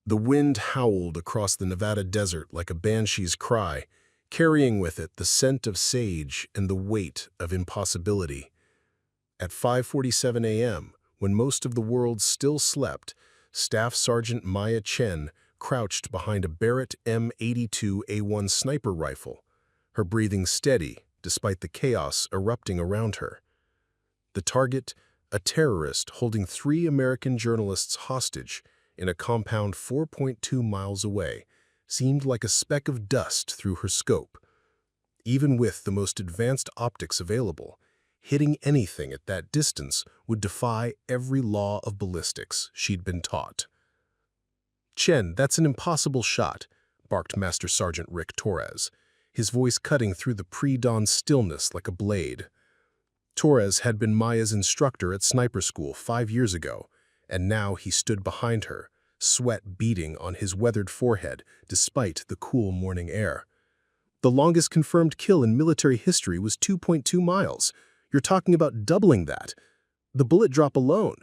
The wind howled across the Nevada desert like a banshee's cry, carrying with it the scent of sage and the weight of impossibility. At 5:47 a.m., when most of the world still slept, Staff Sergeant Maya Chen crouched behind a Barrett M82A1 sniper rifle, her breathing steady despite the chaos erupting around her. The target, a terrorist holding 3 American journalists hostage in a compound 4.2 miles away, seemed like a speck of dust through her scope. Even with the most advanced optics available, hitting anything at that distance would defy every law of ballistics she'd been taught. "Chen, that's an impossible shot," barked Master Sergeant Rick Torres, his voice cutting through the pre-dawn stillness like a blade. Torres had been Maya's instructor at sniper school 5 years ago, and now he stood behind her, sweat beading on his weathered forehead despite the cool morning air. "The longest confirmed kill in military history was 2.2 miles. You're talking about doubling that. The bullet drop alone."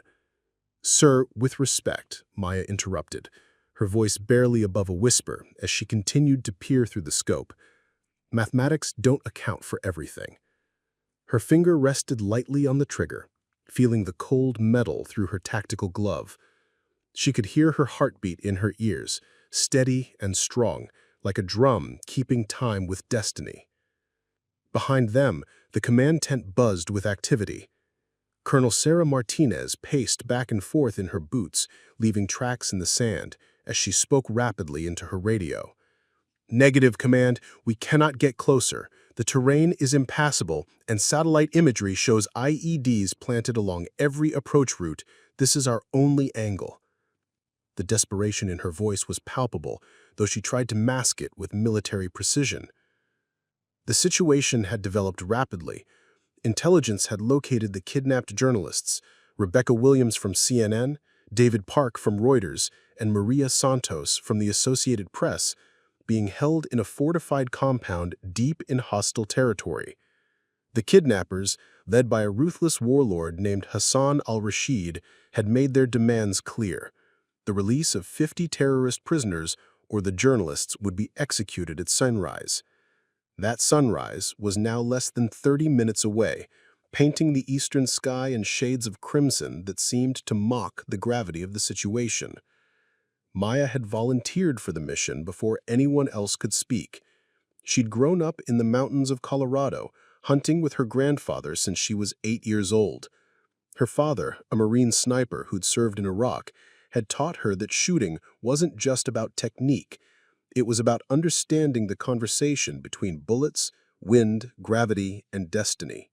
"Sir, with respect," Maya interrupted, her voice barely above a whisper as she continued to peer through the scope. "Mathematics don't account for everything." Her finger rested lightly on the trigger, feeling the cold metal through her tactical glove. She could hear her heartbeat in her ears, steady and strong, like a drum keeping time with destiny. Behind them, the command tent buzzed with activity. Colonel Sarah Martinez paced back and forth in her boots, leaving tracks in the sand as she spoke rapidly into her radio. "Negative, Command. We cannot get closer. The terrain is impassable, and satellite imagery shows IEDs planted along every approach route. This is our only angle." The desperation in her voice was palpable, though she tried to mask it with military precision. The situation had developed rapidly. Intelligence had located the kidnapped journalists, Rebecca Williams from CNN, David Park from Reuters, and Maria Santos from the Associated Press, being held in a fortified compound deep in hostile territory. The kidnappers, led by a ruthless warlord named Hassan Al-Rashid, had made their demands clear. The release of 50 terrorist prisoners or the journalists would be executed at sunrise. That sunrise was now less than 30 minutes away, painting the eastern sky in shades of crimson that seemed to mock the gravity of the situation. Maya had volunteered for the mission before anyone else could speak. She'd grown up in the mountains of Colorado, hunting with her grandfather since she was 8 years old. Her father, a Marine sniper who'd served in Iraq, had taught her that shooting wasn't just about technique. It was about understanding the conversation between bullets, wind, gravity, and destiny.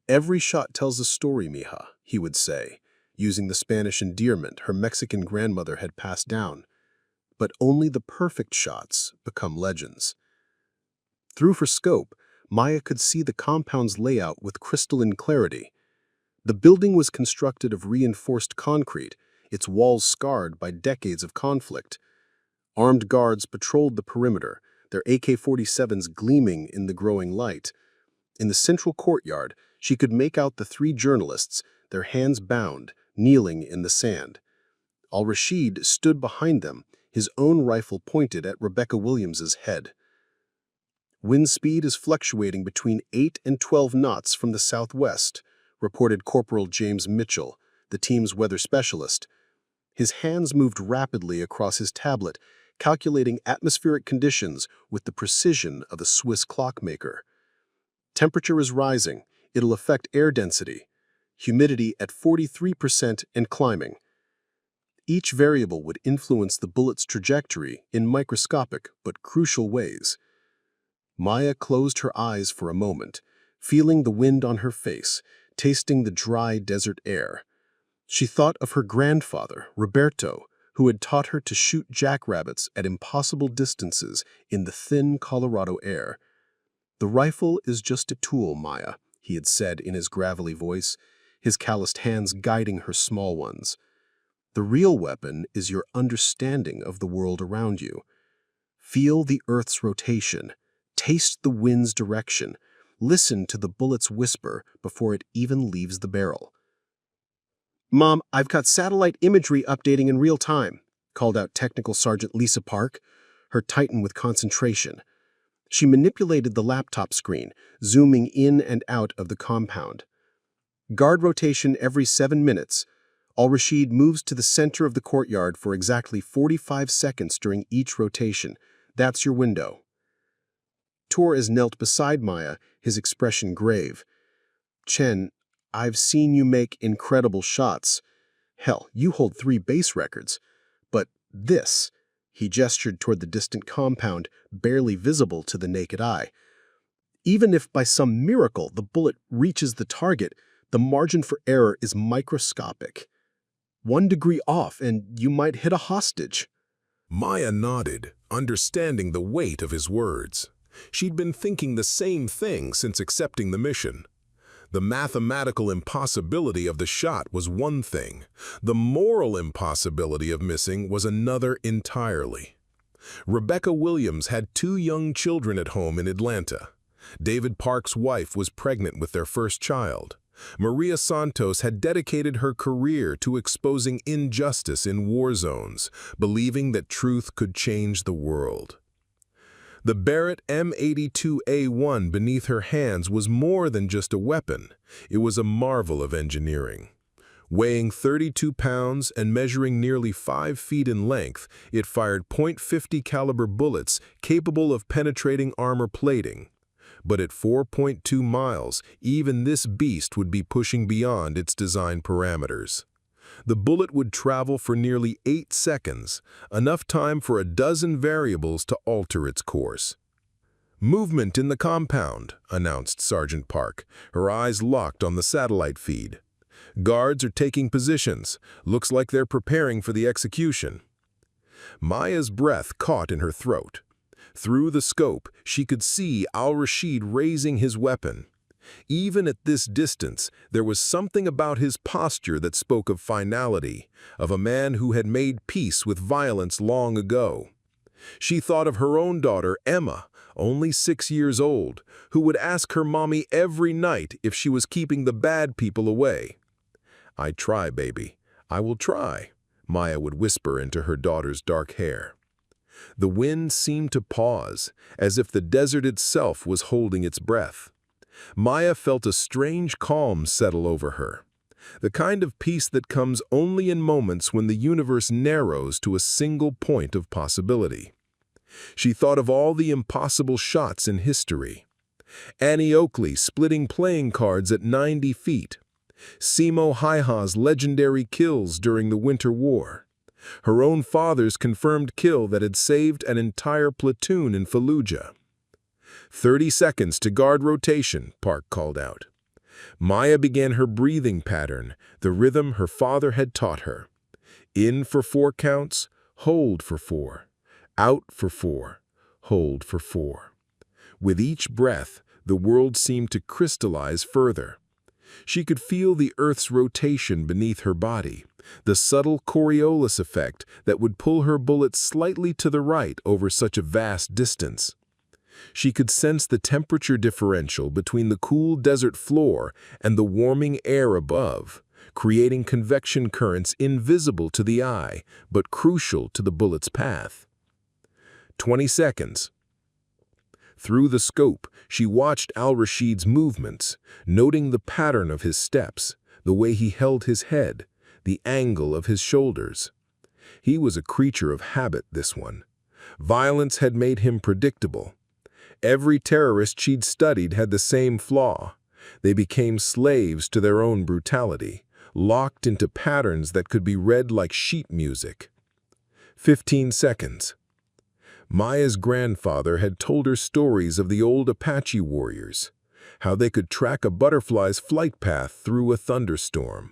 "Every shot tells a story, mija," he would say, using the Spanish endearment her Mexican grandmother had passed down. But only the perfect shots become legends. Through her scope, Maya could see the compound's layout with crystalline clarity. The building was constructed of reinforced concrete, its walls scarred by decades of conflict. Armed guards patrolled the perimeter, their AK-47s gleaming in the growing light. In the central courtyard, she could make out the 3 journalists, their hands bound, kneeling in the sand. Al-Rashid stood behind them, his own rifle pointed at Rebecca Williams's head. "Wind speed is fluctuating between 8 and 12 knots from the southwest," reported Corporal James Mitchell, the team's weather specialist. His hands moved rapidly across his tablet, calculating atmospheric conditions with the precision of a Swiss clockmaker. "Temperature is rising. It'll affect air density. Humidity at 43% and climbing." Each variable would influence the bullet's trajectory in microscopic but crucial ways. Maya closed her eyes for a moment, feeling the wind on her face, tasting the dry desert air. She thought of her grandfather, Roberto, who had taught her to shoot jackrabbits at impossible distances in the thin Colorado air. "The rifle is just a tool, Maya," he had said in his gravelly voice, his calloused hands guiding her small ones. "The real weapon is your understanding of the world around you. Feel the Earth's rotation, taste the wind's direction, listen to the bullet's whisper before it even leaves the barrel." "Mom, I've got satellite imagery updating in real time." called out Technical Sergeant Lisa Park, her tighten with concentration. She manipulated the laptop screen, zooming in and out of the compound. Guard rotation every 7 minutes. Al-Rashid moves to the center of the courtyard for exactly 45 seconds during each rotation. That's your window. Torres knelt beside Maya, his expression grave. Chen, I've seen you make incredible shots. Hell, you hold 3 base records. But this, he gestured toward the distant compound, barely visible to the naked eye. Even if by some miracle the bullet reaches the target, the margin for error is microscopic. 1 degree off and you might hit a hostage. Maya nodded, understanding the weight of his words. She'd been thinking the same thing since accepting the mission. The mathematical impossibility of the shot was one thing. The moral impossibility of missing was another entirely. Rebecca Williams had 2 young children at home in Atlanta. David Park's wife was pregnant with their first child. Maria Santos had dedicated her career to exposing injustice in war zones, believing that truth could change the world. The Barrett M82A1 beneath her hands was more than just a weapon. It was a marvel of engineering. Weighing 32 pounds and measuring nearly 5 feet in length, it fired .50 caliber bullets capable of penetrating armor plating. But at 4.2 miles, even this beast would be pushing beyond its design parameters. The bullet would travel for nearly 8 seconds, enough time for a dozen variables to alter its course. "Movement in the compound," announced Sergeant Park, her eyes locked on the satellite feed. "Guards are taking positions. Looks like they're preparing for the execution." Maya's breath caught in her throat. Through the scope, she could see Al-Rashid raising his weapon. Even at this distance, there was something about his posture that spoke of finality, of a man who had made peace with violence long ago. She thought of her own daughter, Emma, only 6 years old, who would ask her mommy every night if she was keeping the bad people away. "I try, baby. I will try," Maya would whisper into her daughter's dark hair. The wind seemed to pause, as if the desert itself was holding its breath. Maya felt a strange calm settle over her, the kind of peace that comes only in moments when the universe narrows to a single point of possibility. She thought of all the impossible shots in history. Annie Oakley splitting playing cards at 90 feet. Simo Haiha's legendary kills during the Winter War. Her own father's confirmed kill that had saved an entire platoon in Fallujah. 30 seconds to guard rotation, Park called out. Maya began her breathing pattern, the rhythm her father had taught her. In for 4 counts, hold for 4. Out for 4, hold for 4. With each breath, the world seemed to crystallize further. She could feel the Earth's rotation beneath her body, the subtle Coriolis effect that would pull her bullet slightly to the right over such a vast distance. She could sense the temperature differential between the cool desert floor and the warming air above, creating convection currents invisible to the eye, but crucial to the bullet's path. 20 seconds. Through the scope, she watched Al-Rashid's movements, noting the pattern of his steps, the way he held his head, the angle of his shoulders. He was a creature of habit, this one. Violence had made him predictable. Every terrorist she'd studied had the same flaw. They became slaves to their own brutality, locked into patterns that could be read like sheet music. 15 seconds. Maya's grandfather had told her stories of the old Apache warriors, how they could track a butterfly's flight path through a thunderstorm.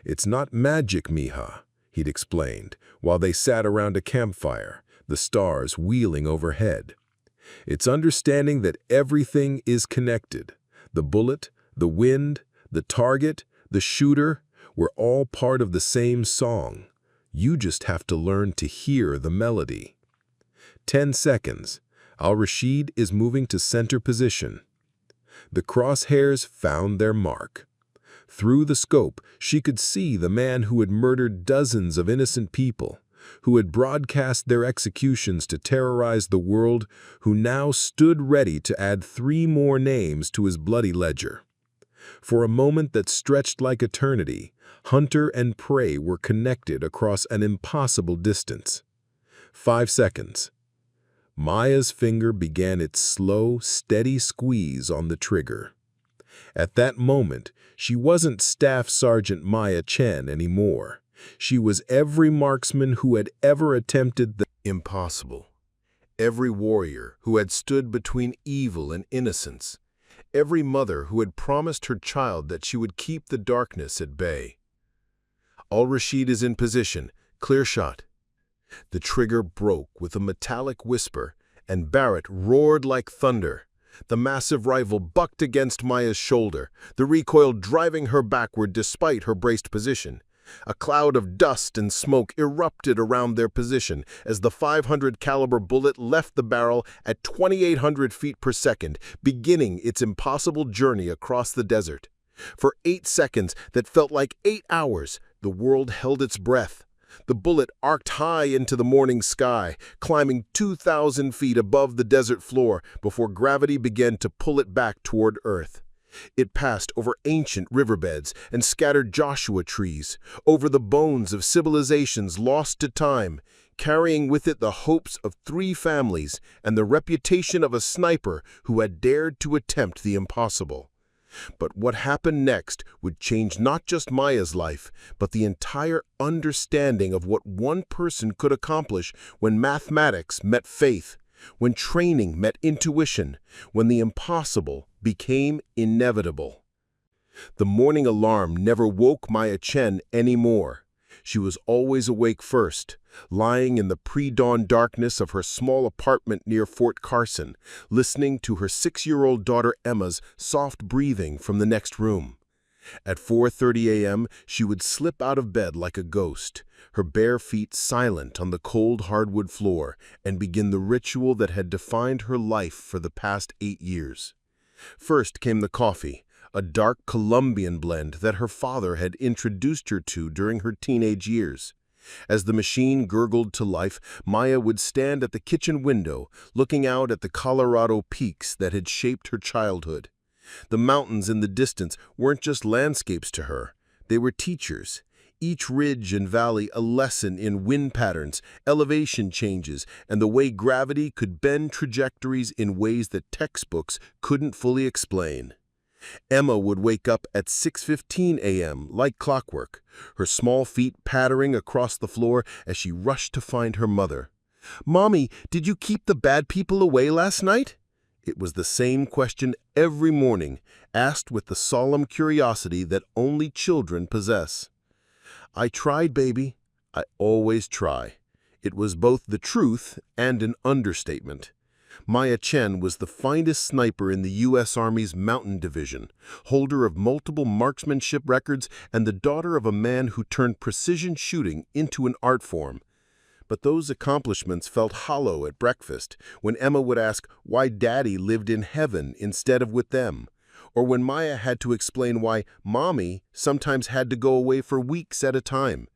"It's not magic, mija," he'd explained, while they sat around a campfire, the stars wheeling overhead. "It's understanding that everything is connected. The bullet, the wind, the target, the shooter, we're all part of the same song. You just have to learn to hear the melody." 10 seconds. Al-Rashid is moving to center position. The crosshairs found their mark. Through the scope, she could see the man who had murdered dozens of innocent people, who had broadcast their executions to terrorize the world, who now stood ready to add 3 more names to his bloody ledger. For a moment that stretched like eternity, hunter and prey were connected across an impossible distance. 5 seconds. Maya's finger began its slow, steady squeeze on the trigger. At that moment, she wasn't Staff Sergeant Maya Chen anymore. She was every marksman who had ever attempted the impossible. Every warrior who had stood between evil and innocence. Every mother who had promised her child that she would keep the darkness at bay. Al-Rashid is in position. Clear shot. The trigger broke with a metallic whisper, and Barrett roared like thunder. The massive rifle bucked against Maya's shoulder, the recoil driving her backward despite her braced position. A cloud of dust and smoke erupted around their position as the 500 caliber bullet left the barrel at 2,800 feet per second, beginning its impossible journey across the desert. For 8 seconds that felt like 8 hours, the world held its breath. The bullet arced high into the morning sky, climbing 2,000 feet above the desert floor before gravity began to pull it back toward Earth. It passed over ancient riverbeds and scattered Joshua trees, over the bones of civilizations lost to time, carrying with it the hopes of 3 families and the reputation of a sniper who had dared to attempt the impossible. But what happened next would change not just Maya's life, but the entire understanding of what one person could accomplish when mathematics met faith, when training met intuition, when the impossible became inevitable. The morning alarm never woke Maya Chen anymore. She was always awake first, lying in the pre-dawn darkness of her small apartment near Fort Carson, listening to her 6-year-old daughter Emma's soft breathing from the next room. At 4:30 a.m., she would slip out of bed like a ghost, her bare feet silent on the cold hardwood floor, and begin the ritual that had defined her life for the past 8 years. First came the coffee, a dark Colombian blend that her father had introduced her to during her teenage years. As the machine gurgled to life, Maya would stand at the kitchen window, looking out at the Colorado peaks that had shaped her childhood. The mountains in the distance weren't just landscapes to her. They were teachers. Each ridge and valley a lesson in wind patterns, elevation changes, and the way gravity could bend trajectories in ways that textbooks couldn't fully explain. Emma would wake up at 6:15 a.m. like clockwork, her small feet pattering across the floor as she rushed to find her mother. "Mommy, did you keep the bad people away last night?" It was the same question every morning, asked with the solemn curiosity that only children possess. "I tried, baby. I always try." It was both the truth and an understatement. Maya Chen was the finest sniper in the U.S. Army's Mountain Division, holder of multiple marksmanship records and the daughter of a man who turned precision shooting into an art form. But those accomplishments felt hollow at breakfast, when Emma would ask why Daddy lived in heaven instead of with them, or when Maya had to explain why Mommy sometimes had to go away for weeks at a time.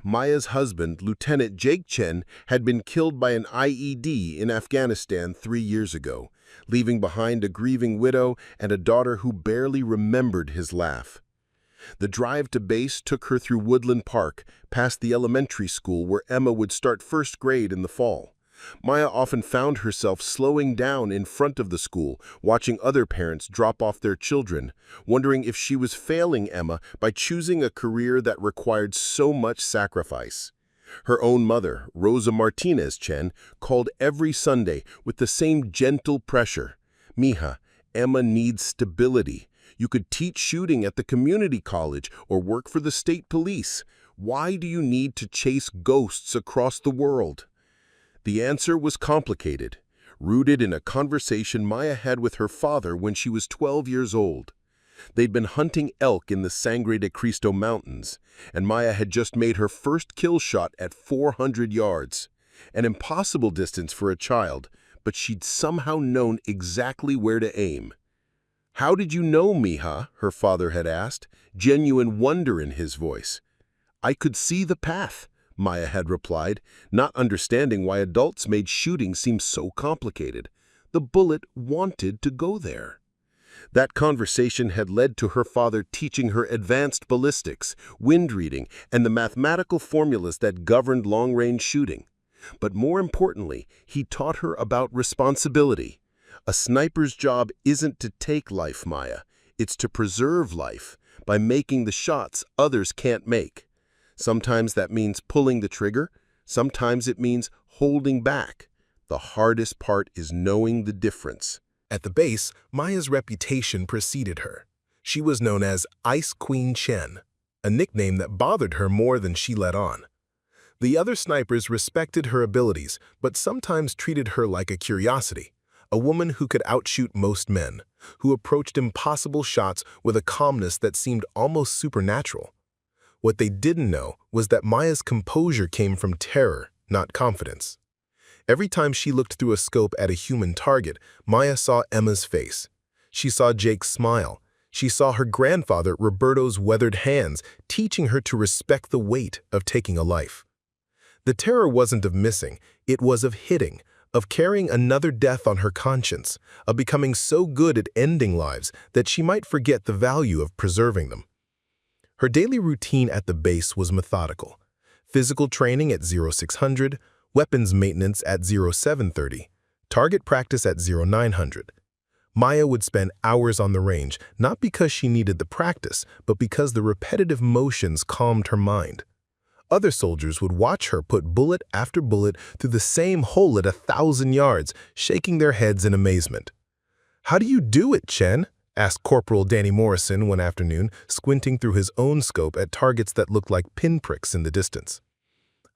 Maya's husband, Lieutenant Jake Chen, had been killed by an IED in Afghanistan 3 years ago, leaving behind a grieving widow and a daughter who barely remembered his laugh. The drive to base took her through Woodland Park, past the elementary school where Emma would start first grade in the fall. Maya often found herself slowing down in front of the school, watching other parents drop off their children, wondering if she was failing Emma by choosing a career that required so much sacrifice. Her own mother, Rosa Martinez Chen, called every Sunday with the same gentle pressure. "Mija, Emma needs stability. You could teach shooting at the community college or work for the state police. Why do you need to chase ghosts across the world?" The answer was complicated, rooted in a conversation Maya had with her father when she was 12 years old. They'd been hunting elk in the Sangre de Cristo Mountains, and Maya had just made her first kill shot at 400 yards. An impossible distance for a child, but she'd somehow known exactly where to aim. "How did you know, Mija?" her father had asked, genuine wonder in his voice. "I could see the path," Maya had replied, not understanding why adults made shooting seem so complicated. The bullet wanted to go there. That conversation had led to her father teaching her advanced ballistics, wind reading, and the mathematical formulas that governed long-range shooting. But more importantly, he taught her about responsibility. A sniper's job isn't to take life, Maya. It's to preserve life by making the shots others can't make. Sometimes that means pulling the trigger. Sometimes it means holding back. The hardest part is knowing the difference. At the base, Maya's reputation preceded her. She was known as Ice Queen Chen, a nickname that bothered her more than she let on. The other snipers respected her abilities, but sometimes treated her like a curiosity, a woman who could outshoot most men, who approached impossible shots with a calmness that seemed almost supernatural. What they didn't know was that Maya's composure came from terror, not confidence. Every time she looked through a scope at a human target, Maya saw Emma's face. She saw Jake's smile. She saw her grandfather, Roberto's weathered hands, teaching her to respect the weight of taking a life. The terror wasn't of missing, it was of hitting, of carrying another death on her conscience, of becoming so good at ending lives that she might forget the value of preserving them. Her daily routine at the base was methodical. Physical training at 0600, weapons maintenance at 0730, target practice at 0900. Maya would spend hours on the range, not because she needed the practice, but because the repetitive motions calmed her mind. Other soldiers would watch her put bullet after bullet through the same hole at 1,000 yards, shaking their heads in amazement. "How do you do it, Chen?" asked Corporal Danny Morrison one afternoon, squinting through his own scope at targets that looked like pinpricks in the distance.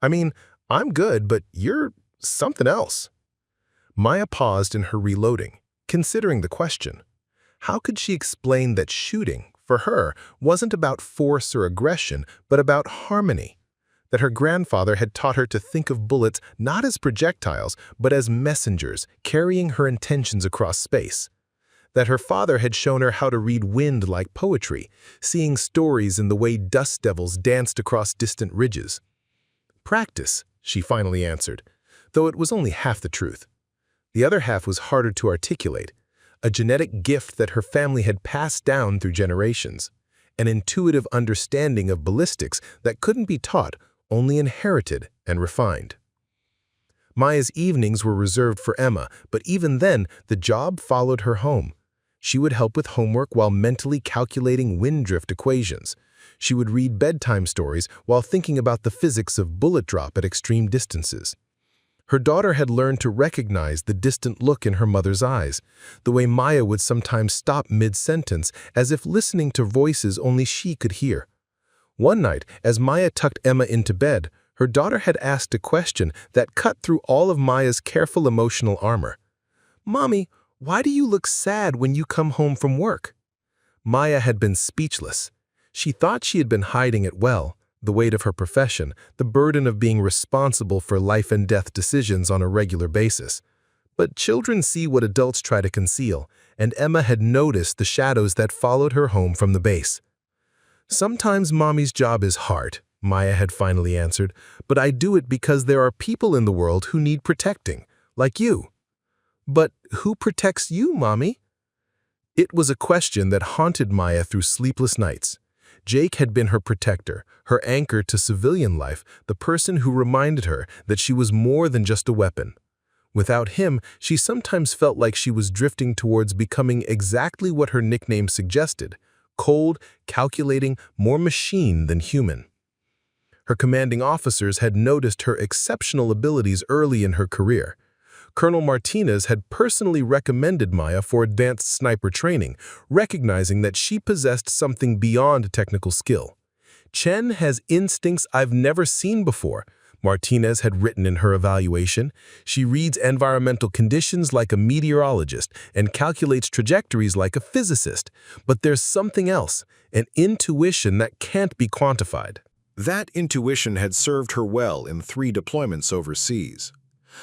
"I mean, I'm good, but you're something else." Maya paused in her reloading, considering the question. How could she explain that shooting, for her, wasn't about force or aggression, but about harmony? That her grandfather had taught her to think of bullets not as projectiles, but as messengers carrying her intentions across space. That her father had shown her how to read wind like poetry, seeing stories in the way dust devils danced across distant ridges. "Practice," she finally answered, though it was only half the truth. The other half was harder to articulate, a genetic gift that her family had passed down through generations, an intuitive understanding of ballistics that couldn't be taught, only inherited and refined. Maya's evenings were reserved for Emma, but even then, the job followed her home. She would help with homework while mentally calculating wind drift equations. She would read bedtime stories while thinking about the physics of bullet drop at extreme distances. Her daughter had learned to recognize the distant look in her mother's eyes, the way Maya would sometimes stop mid-sentence as if listening to voices only she could hear. One night, as Maya tucked Emma into bed, her daughter had asked a question that cut through all of Maya's careful emotional armor. "Mommy, why do you look sad when you come home from work?" Maya had been speechless. She thought she had been hiding it well, the weight of her profession, the burden of being responsible for life and death decisions on a regular basis. But children see what adults try to conceal, and Emma had noticed the shadows that followed her home from the base. "Sometimes Mommy's job is hard," Maya had finally answered, "but I do it because there are people in the world who need protecting, like you." "But who protects you, Mommy?" It was a question that haunted Maya through sleepless nights. Jake had been her protector, her anchor to civilian life, the person who reminded her that she was more than just a weapon. Without him, she sometimes felt like she was drifting towards becoming exactly what her nickname suggested: cold, calculating, more machine than human. Her commanding officers had noticed her exceptional abilities early in her career. Colonel Martinez had personally recommended Maya for advanced sniper training, recognizing that she possessed something beyond technical skill. "Chen has instincts I've never seen before," Martinez had written in her evaluation. "She reads environmental conditions like a meteorologist and calculates trajectories like a physicist. But there's something else, an intuition that can't be quantified." That intuition had served her well in 3 deployments overseas.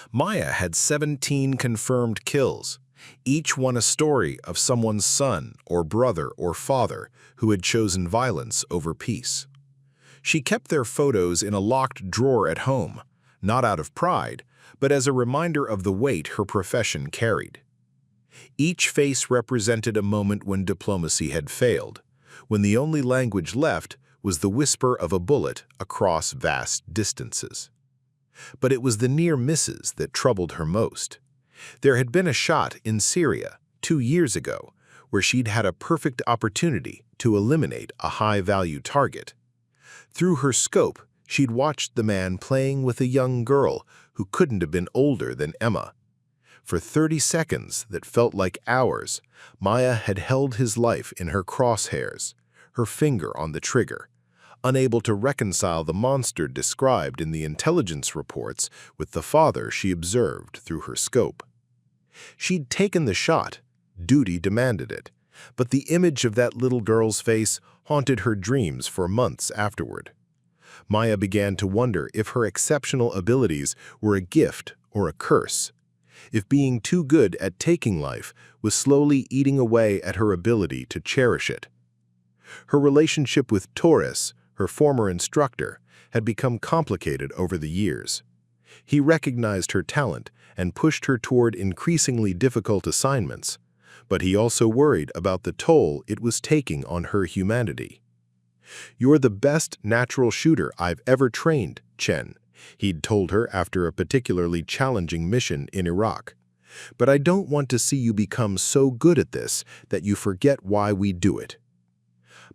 Maya had 17 confirmed kills, each one a story of someone's son or brother or father who had chosen violence over peace. She kept their photos in a locked drawer at home, not out of pride, but as a reminder of the weight her profession carried. Each face represented a moment when diplomacy had failed, when the only language left was the whisper of a bullet across vast distances. But it was the near misses that troubled her most. There had been a shot in Syria 2 years ago where she'd had a perfect opportunity to eliminate a high-value target. Through her scope, she'd watched the man playing with a young girl who couldn't have been older than Emma. For 30 seconds that felt like hours, Maya had held his life in her crosshairs, her finger on the trigger, unable to reconcile the monster described in the intelligence reports with the father she observed through her scope. She'd taken the shot, duty demanded it, but the image of that little girl's face haunted her dreams for months afterward. Maya began to wonder if her exceptional abilities were a gift or a curse, if being too good at taking life was slowly eating away at her ability to cherish it. Her relationship with Torres, her former instructor, had become complicated over the years. He recognized her talent and pushed her toward increasingly difficult assignments, but he also worried about the toll it was taking on her humanity. "You're the best natural shooter I've ever trained, Chen," he'd told her after a particularly challenging mission in Iraq. "But I don't want to see you become so good at this that you forget why we do it."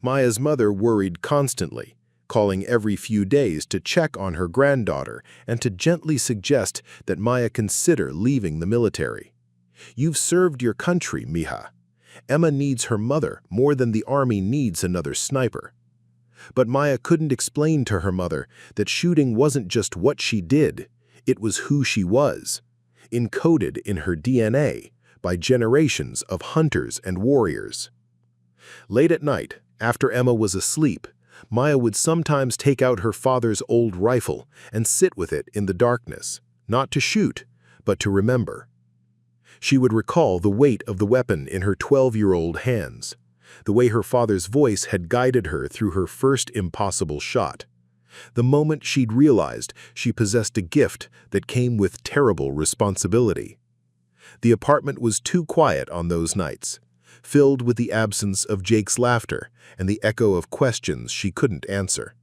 Maya's mother worried constantly, calling every few days to check on her granddaughter and to gently suggest that Maya consider leaving the military. "You've served your country, Mija. Emma needs her mother more than the army needs another sniper." But Maya couldn't explain to her mother that shooting wasn't just what she did, it was who she was, encoded in her DNA by generations of hunters and warriors. Late at night, after Emma was asleep, Maya would sometimes take out her father's old rifle and sit with it in the darkness, not to shoot, but to remember. She would recall the weight of the weapon in her 12-year-old hands, the way her father's voice had guided her through her first impossible shot, the moment she'd realized she possessed a gift that came with terrible responsibility. The apartment was too quiet on those nights, filled with the absence of Jake's laughter and the echo of questions she couldn't answer.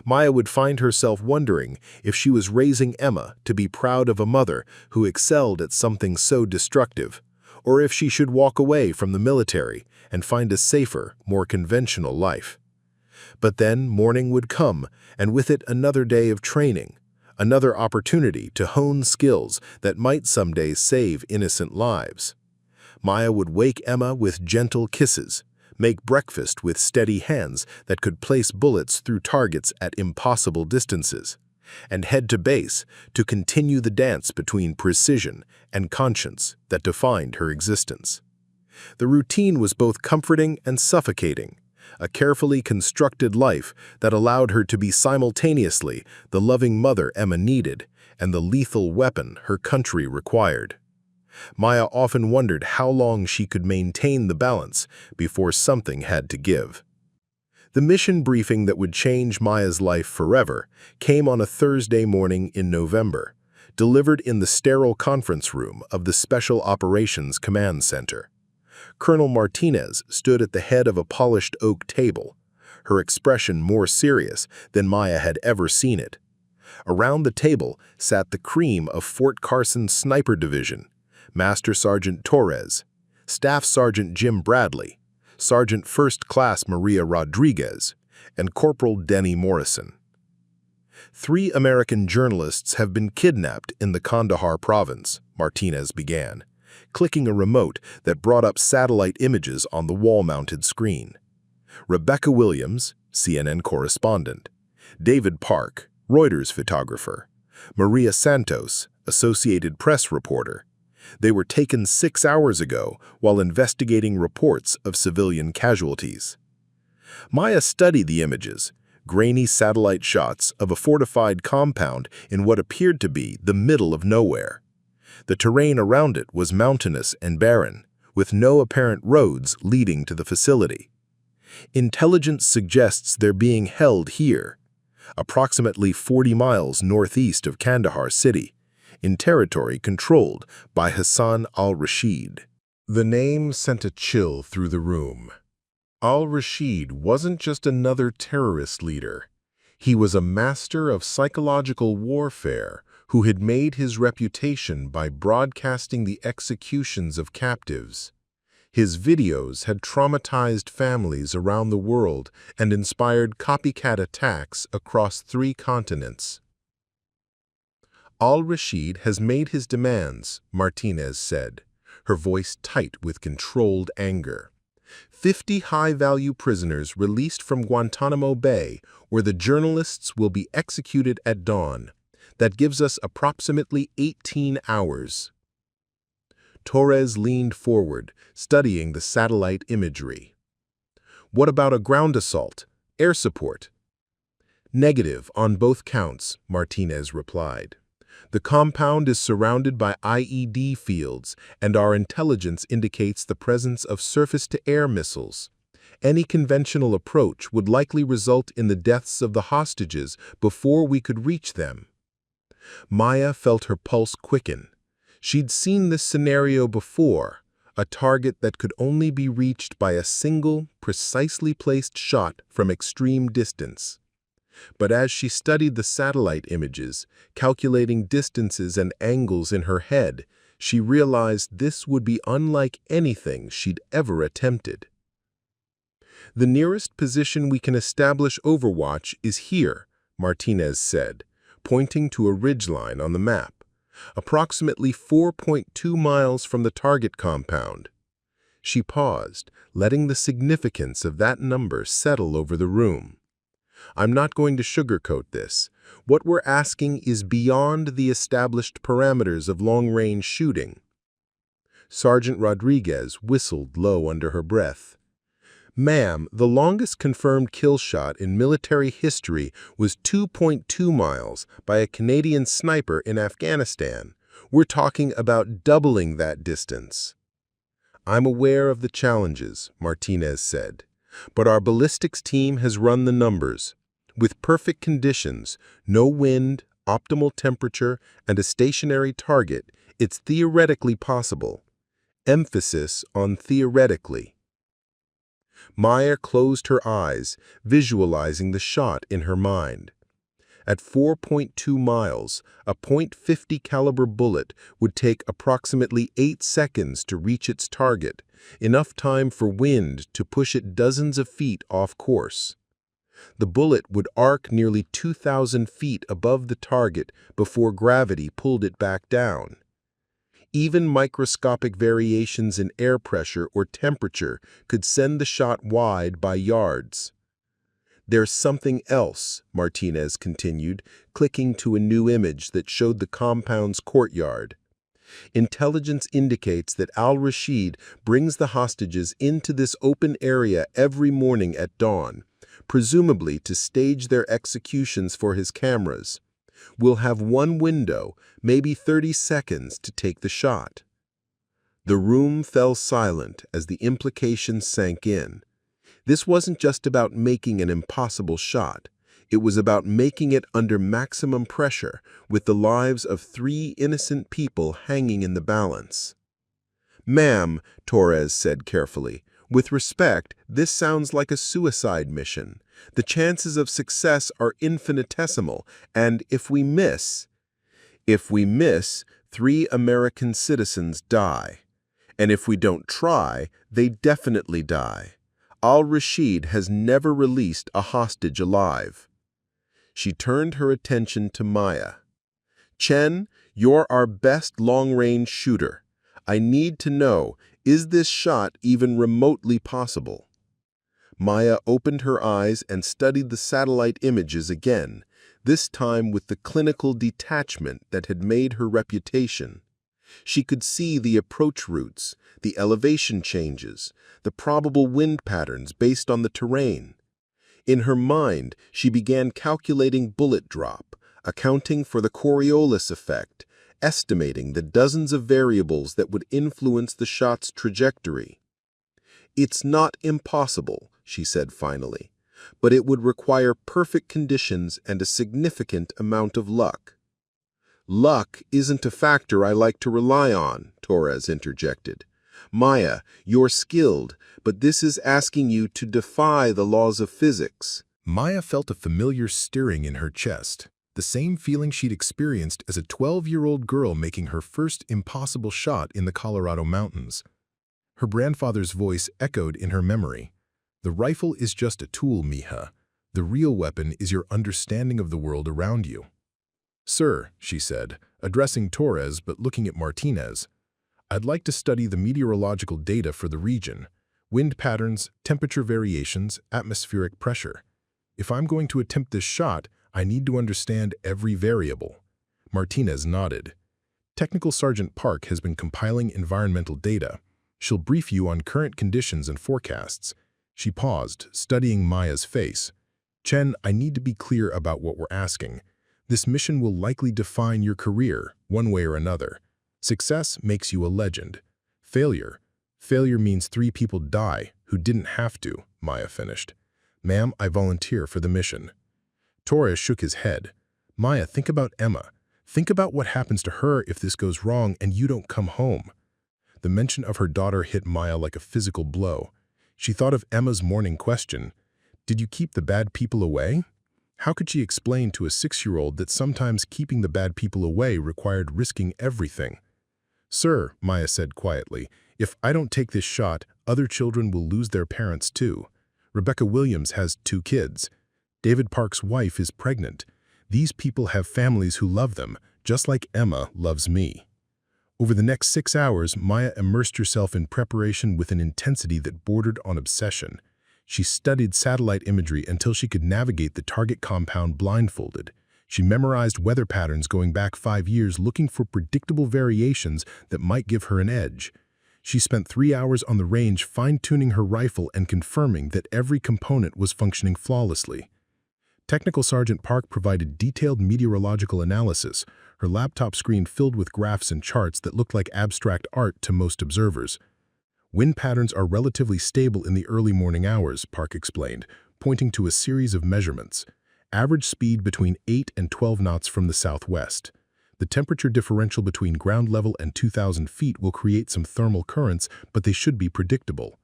Maya would find herself wondering if she was raising Emma to be proud of a mother who excelled at something so destructive, or if she should walk away from the military and find a safer, more conventional life. But then morning would come, and with it another day of training, another opportunity to hone skills that might someday save innocent lives. Maya would wake Emma with gentle kisses, make breakfast with steady hands that could place bullets through targets at impossible distances, and head to base to continue the dance between precision and conscience that defined her existence. The routine was both comforting and suffocating, a carefully constructed life that allowed her to be simultaneously the loving mother Emma needed and the lethal weapon her country required. Maya often wondered how long she could maintain the balance before something had to give. The mission briefing that would change Maya's life forever came on a Thursday morning in November, delivered in the sterile conference room of the Special Operations Command Center. Colonel Martinez stood at the head of a polished oak table, her expression more serious than Maya had ever seen it. Around the table sat the cream of Fort Carson's Sniper Division, Master Sergeant Torres, Staff Sergeant Jim Bradley, Sergeant First Class Maria Rodriguez, and Corporal Denny Morrison. 3 American journalists have been kidnapped in the Kandahar province, Martinez began, clicking a remote that brought up satellite images on the wall-mounted screen. Rebecca Williams, CNN correspondent, David Park, Reuters photographer, Maria Santos, Associated Press reporter. They were taken 6 hours ago while investigating reports of civilian casualties. Maya studied the images, grainy satellite shots of a fortified compound in what appeared to be the middle of nowhere. The terrain around it was mountainous and barren, with no apparent roads leading to the facility. "Intelligence suggests they're being held here," approximately 40 miles northeast of Kandahar city, in territory controlled by Hassan Al-Rashid. The name sent a chill through the room. Al-Rashid wasn't just another terrorist leader. He was a master of psychological warfare who had made his reputation by broadcasting the executions of captives. His videos had traumatized families around the world and inspired copycat attacks across 3 continents. Al-Rashid has made his demands, Martinez said, her voice tight with controlled anger. 50 high-value prisoners released from Guantanamo Bay, where the journalists will be executed at dawn. That gives us approximately 18 hours. Torres leaned forward, studying the satellite imagery. What about a ground assault? Air support? Negative on both counts, Martinez replied. The compound is surrounded by IED fields, and our intelligence indicates the presence of surface-to-air missiles. Any conventional approach would likely result in the deaths of the hostages before we could reach them. Maya felt her pulse quicken. She'd seen this scenario before, a target that could only be reached by a single, precisely placed shot from extreme distance. But as she studied the satellite images, calculating distances and angles in her head, she realized this would be unlike anything she'd ever attempted. The nearest position we can establish overwatch is here, Martinez said, pointing to a ridgeline on the map, approximately 4.2 miles from the target compound. She paused, letting the significance of that number settle over the room. I'm not going to sugarcoat this. What we're asking is beyond the established parameters of long-range shooting. Sergeant Rodriguez whistled low under her breath. Ma'am, the longest confirmed kill shot in military history was 2.2 miles by a Canadian sniper in Afghanistan. We're talking about doubling that distance. I'm aware of the challenges, Martinez said, but our ballistics team has run the numbers. With perfect conditions, no wind, optimal temperature, and a stationary target, it's theoretically possible. Emphasis on theoretically. Maya closed her eyes, visualizing the shot in her mind. At 4.2 miles, a .50 caliber bullet would take approximately 8 seconds to reach its target, enough time for wind to push it dozens of feet off course. The bullet would arc nearly 2,000 feet above the target before gravity pulled it back down. Even microscopic variations in air pressure or temperature could send the shot wide by yards. There's something else, Martinez continued, clicking to a new image that showed the compound's courtyard. Intelligence indicates that Al-Rashid brings the hostages into this open area every morning at dawn, presumably to stage their executions for his cameras. We'll have one window, maybe 30 seconds, to take the shot. The room fell silent as the implications sank in. This wasn't just about making an impossible shot. It was about making it under maximum pressure, with the lives of 3 innocent people hanging in the balance. Ma'am, Torres said carefully, with respect, this sounds like a suicide mission. The chances of success are infinitesimal, and if we miss, 3 American citizens die. And if we don't try, they definitely die. Al-Rashid has never released a hostage alive. She turned her attention to Maya. Chen, you're our best long-range shooter. I need to know, is this shot even remotely possible? Maya opened her eyes and studied the satellite images again, this time with the clinical detachment that had made her reputation. She could see the approach routes, the elevation changes, the probable wind patterns based on the terrain. In her mind, she began calculating bullet drop, accounting for the Coriolis effect, estimating the dozens of variables that would influence the shot's trajectory. It's not impossible, she said finally, but it would require perfect conditions and a significant amount of luck. Luck isn't a factor I like to rely on, Torres interjected. Maya, you're skilled, but this is asking you to defy the laws of physics. Maya felt a familiar stirring in her chest, the same feeling she'd experienced as a 12-year-old girl making her first impossible shot in the Colorado mountains. Her grandfather's voice echoed in her memory. The rifle is just a tool, mija. The real weapon is your understanding of the world around you. Sir, she said, addressing Torres but looking at Martinez, I'd like to study the meteorological data for the region, wind patterns, temperature variations, atmospheric pressure. If I'm going to attempt this shot, I need to understand every variable. Martinez nodded. Technical Sergeant Park has been compiling environmental data. She'll brief you on current conditions and forecasts. She paused, studying Maya's face. Chen, I need to be clear about what we're asking. This mission will likely define your career, one way or another. Success makes you a legend. Failure means 3 people die who didn't have to, Maya finished. Ma'am, I volunteer for the mission. Torres shook his head. Maya, think about Emma. Think about what happens to her if this goes wrong and you don't come home. The mention of her daughter hit Maya like a physical blow. She thought of Emma's morning question. Did you keep the bad people away? How could she explain to a 6-year-old that sometimes keeping the bad people away required risking everything? Sir, Maya said quietly, if I don't take this shot, other children will lose their parents too. Rebecca Williams has 2 kids. David Park's wife is pregnant. These people have families who love them, just like Emma loves me. Over the next 6 hours, Maya immersed herself in preparation with an intensity that bordered on obsession. She studied satellite imagery until she could navigate the target compound blindfolded. She memorized weather patterns going back 5 years looking for predictable variations that might give her an edge. She spent 3 hours on the range fine-tuning her rifle and confirming that every component was functioning flawlessly. Technical Sergeant Park provided detailed meteorological analysis, her laptop screen filled with graphs and charts that looked like abstract art to most observers. Wind patterns are relatively stable in the early morning hours, Park explained, pointing to a series of measurements. Average speed between 8 and 12 knots from the southwest. The temperature differential between ground level and 2,000 feet will create some thermal currents, but they should be predictable.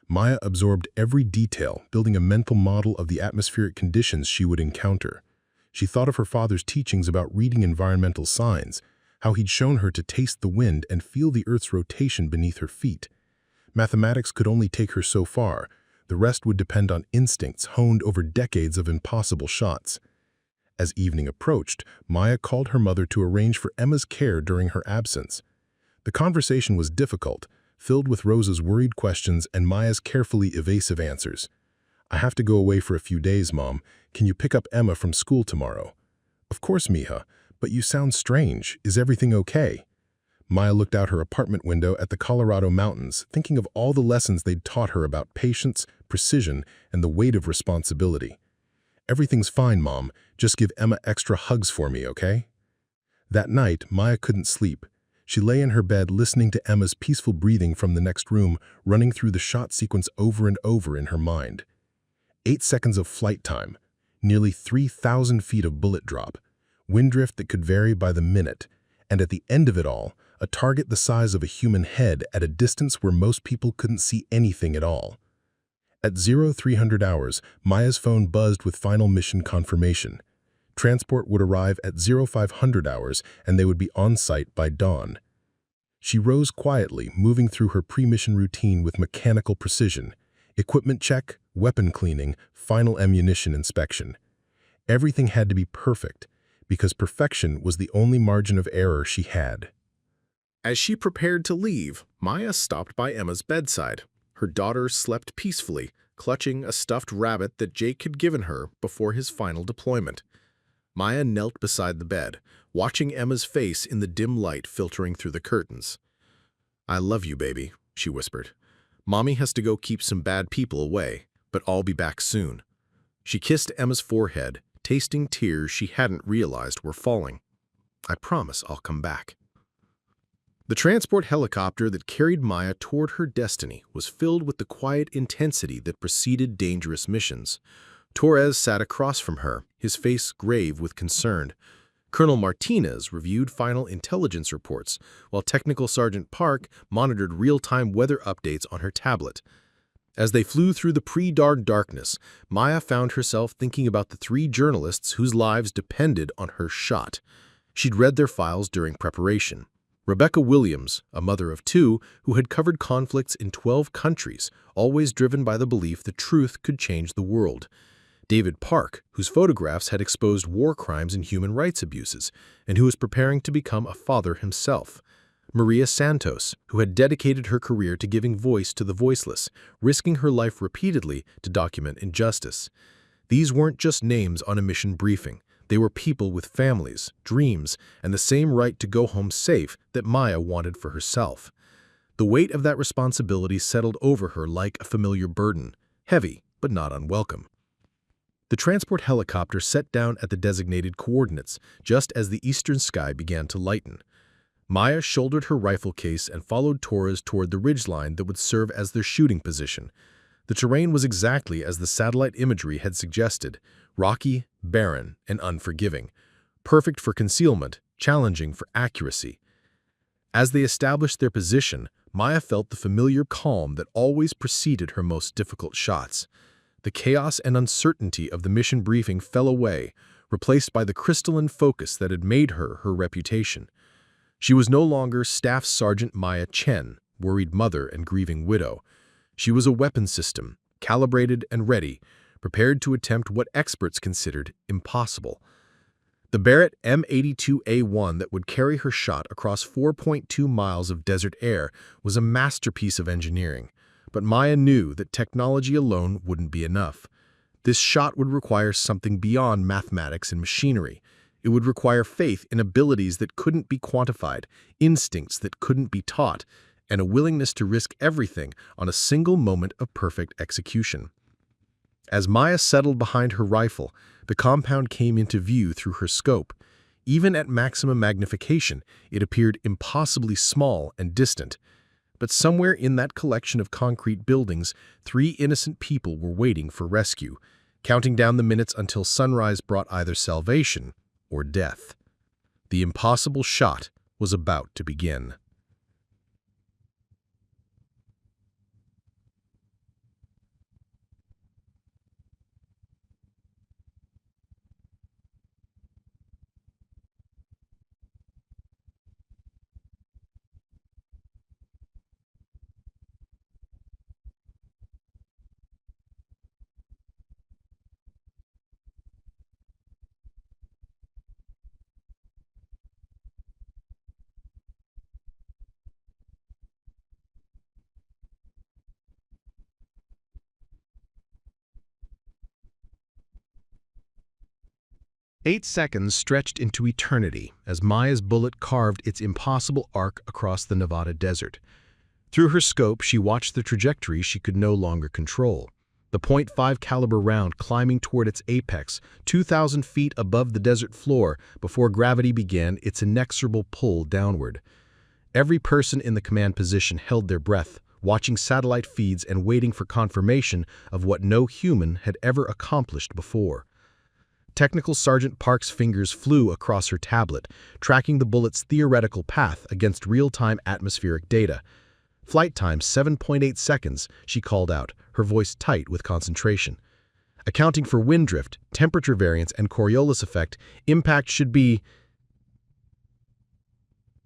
Maya absorbed every detail, building a mental model of the atmospheric conditions she would encounter. She thought of her father's teachings about reading environmental signs, how he'd shown her to taste the wind and feel the Earth's rotation beneath her feet. Mathematics could only take her so far. The rest would depend on instincts honed over decades of impossible shots. As evening approached, Maya called her mother to arrange for Emma's care during her absence. The conversation was difficult, filled with Rosa's worried questions and Maya's carefully evasive answers. I have to go away for a few days, Mom. Can you pick up Emma from school tomorrow? Of course, mija, but you sound strange. Is everything okay? Maya looked out her apartment window at the Colorado mountains, thinking of all the lessons they'd taught her about patience, precision, and the weight of responsibility. Everything's fine, Mom. Just give Emma extra hugs for me, okay? That night, Maya couldn't sleep. She lay in her bed listening to Emma's peaceful breathing from the next room, running through the shot sequence over and over in her mind. 8 seconds of flight time, nearly 3,000 feet of bullet drop, wind drift that could vary by the minute, and at the end of it all, a target the size of a human head at a distance where most people couldn't see anything at all. At 0300 hours, Maya's phone buzzed with final mission confirmation. Transport would arrive at 0500 hours and they would be on site by dawn. She rose quietly, moving through her pre-mission routine with mechanical precision. Equipment check, weapon cleaning, final ammunition inspection. Everything had to be perfect, because perfection was the only margin of error she had. As she prepared to leave, Maya stopped by Emma's bedside. Her daughter slept peacefully, clutching a stuffed rabbit that Jake had given her before his final deployment. Maya knelt beside the bed, watching Emma's face in the dim light filtering through the curtains. "I love you, baby," she whispered. "Mommy has to go keep some bad people away, but I'll be back soon." She kissed Emma's forehead, tasting tears she hadn't realized were falling. "I promise I'll come back." The transport helicopter that carried Maya toward her destiny was filled with the quiet intensity that preceded dangerous missions. Torres sat across from her, his face grave with concern. Colonel Martinez reviewed final intelligence reports, while Technical Sergeant Park monitored real-time weather updates on her tablet. As they flew through the pre-dawn darkness, Maya found herself thinking about the 3 journalists whose lives depended on her shot. She'd read their files during preparation. Rebecca Williams, a mother of 2, who had covered conflicts in 12 countries, always driven by the belief that truth could change the world. David Park, whose photographs had exposed war crimes and human rights abuses, and who was preparing to become a father himself. Maria Santos, who had dedicated her career to giving voice to the voiceless, risking her life repeatedly to document injustice. These weren't just names on a mission briefing. They were people with families, dreams, and the same right to go home safe that Maya wanted for herself. The weight of that responsibility settled over her like a familiar burden, heavy but not unwelcome. The transport helicopter set down at the designated coordinates just as the eastern sky began to lighten. Maya shouldered her rifle case and followed Torres toward the ridgeline that would serve as their shooting position. The terrain was exactly as the satellite imagery had suggested, rocky, barren, and unforgiving, perfect for concealment, challenging for accuracy. As they established their position, Maya felt the familiar calm that always preceded her most difficult shots. The chaos and uncertainty of the mission briefing fell away, replaced by the crystalline focus that had made her reputation. She was no longer Staff Sergeant Maya Chen, worried mother and grieving widow. She was a weapon system, calibrated and ready, prepared to attempt what experts considered impossible. The Barrett M82A1 that would carry her shot across 4.2 miles of desert air was a masterpiece of engineering, but Maya knew that technology alone wouldn't be enough. This shot would require something beyond mathematics and machinery. It would require faith in abilities that couldn't be quantified, instincts that couldn't be taught, and a willingness to risk everything on a single moment of perfect execution. As Maya settled behind her rifle, the compound came into view through her scope. Even at maximum magnification, it appeared impossibly small and distant. But somewhere in that collection of concrete buildings, 3 innocent people were waiting for rescue, counting down the minutes until sunrise brought either salvation or death. The impossible shot was about to begin. Eight seconds stretched into eternity as Maya's bullet carved its impossible arc across the Nevada desert. Through her scope, she watched the trajectory she could no longer control. The .5 caliber round climbing toward its apex, 2,000 feet above the desert floor before gravity began its inexorable pull downward. Every person in the command position held their breath, watching satellite feeds and waiting for confirmation of what no human had ever accomplished before. Technical Sergeant Park's fingers flew across her tablet, tracking the bullet's theoretical path against real-time atmospheric data. Flight time 7.8 seconds, she called out, her voice tight with concentration. Accounting for wind drift, temperature variance, and Coriolis effect, impact should be...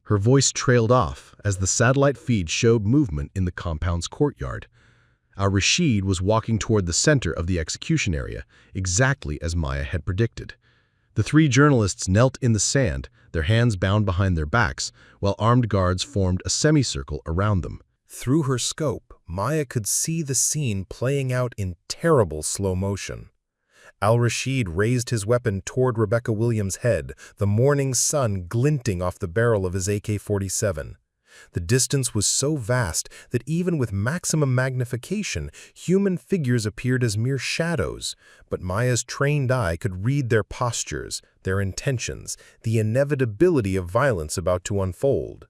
Her voice trailed off as the satellite feed showed movement in the compound's courtyard. Al-Rashid was walking toward the center of the execution area, exactly as Maya had predicted. The 3 journalists knelt in the sand, their hands bound behind their backs, while armed guards formed a semicircle around them. Through her scope, Maya could see the scene playing out in terrible slow motion. Al-Rashid raised his weapon toward Rebecca Williams' head, the morning sun glinting off the barrel of his AK-47. The distance was so vast that even with maximum magnification, human figures appeared as mere shadows, but Maya's trained eye could read their postures, their intentions, the inevitability of violence about to unfold.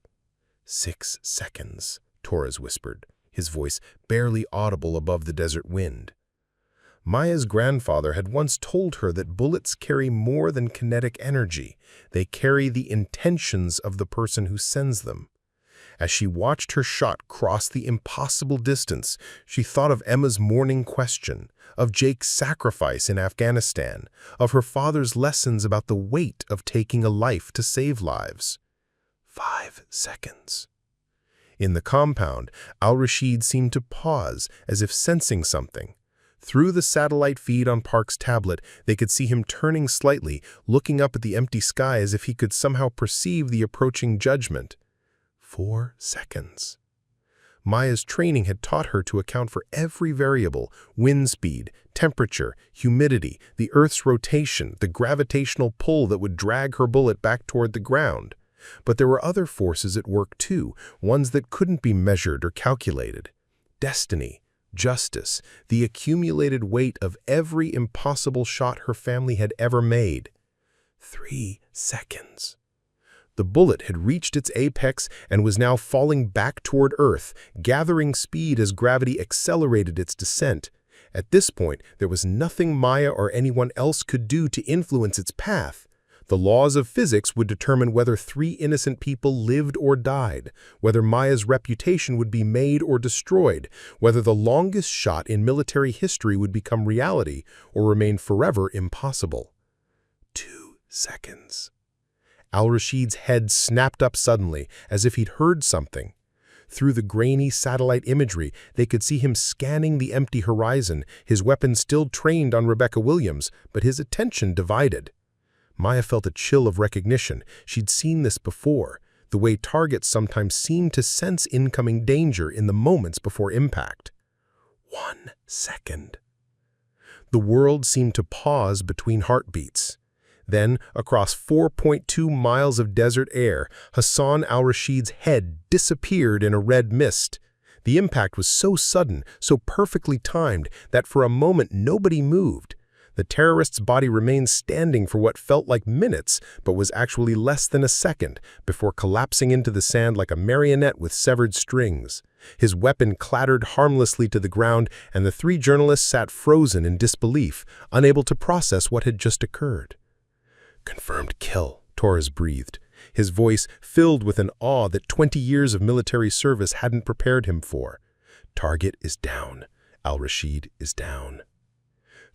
6 seconds, Torres whispered, his voice barely audible above the desert wind. Maya's grandfather had once told her that bullets carry more than kinetic energy. They carry the intentions of the person who sends them. As she watched her shot cross the impossible distance, she thought of Emma's morning question, of Jake's sacrifice in Afghanistan, of her father's lessons about the weight of taking a life to save lives. 5 seconds. In the compound, Al-Rashid seemed to pause, as if sensing something. Through the satellite feed on Park's tablet, they could see him turning slightly, looking up at the empty sky as if he could somehow perceive the approaching judgment. 4 seconds. Maya's training had taught her to account for every variable: wind speed, temperature, humidity, the Earth's rotation, the gravitational pull that would drag her bullet back toward the ground. But there were other forces at work too, ones that couldn't be measured or calculated. Destiny, justice, the accumulated weight of every impossible shot her family had ever made. 3 seconds. The bullet had reached its apex and was now falling back toward Earth, gathering speed as gravity accelerated its descent. At this point, there was nothing Maya or anyone else could do to influence its path. The laws of physics would determine whether 3 innocent people lived or died, whether Maya's reputation would be made or destroyed, whether the longest shot in military history would become reality or remain forever impossible. 2 seconds. Al-Rashid's head snapped up suddenly, as if he'd heard something. Through the grainy satellite imagery, they could see him scanning the empty horizon, his weapon still trained on Rebecca Williams, but his attention divided. Maya felt a chill of recognition. She'd seen this before, the way targets sometimes seem to sense incoming danger in the moments before impact. 1 second. The world seemed to pause between heartbeats. Then, across 4.2 miles of desert air, Hassan Al-Rashid's head disappeared in a red mist. The impact was so sudden, so perfectly timed, that for a moment nobody moved. The terrorist's body remained standing for what felt like minutes, but was actually less than a second, before collapsing into the sand like a marionette with severed strings. His weapon clattered harmlessly to the ground, and the 3 journalists sat frozen in disbelief, unable to process what had just occurred. "Confirmed kill," Torres breathed, his voice filled with an awe that 20 years of military service hadn't prepared him for. "Target is down. Al-Rashid is down."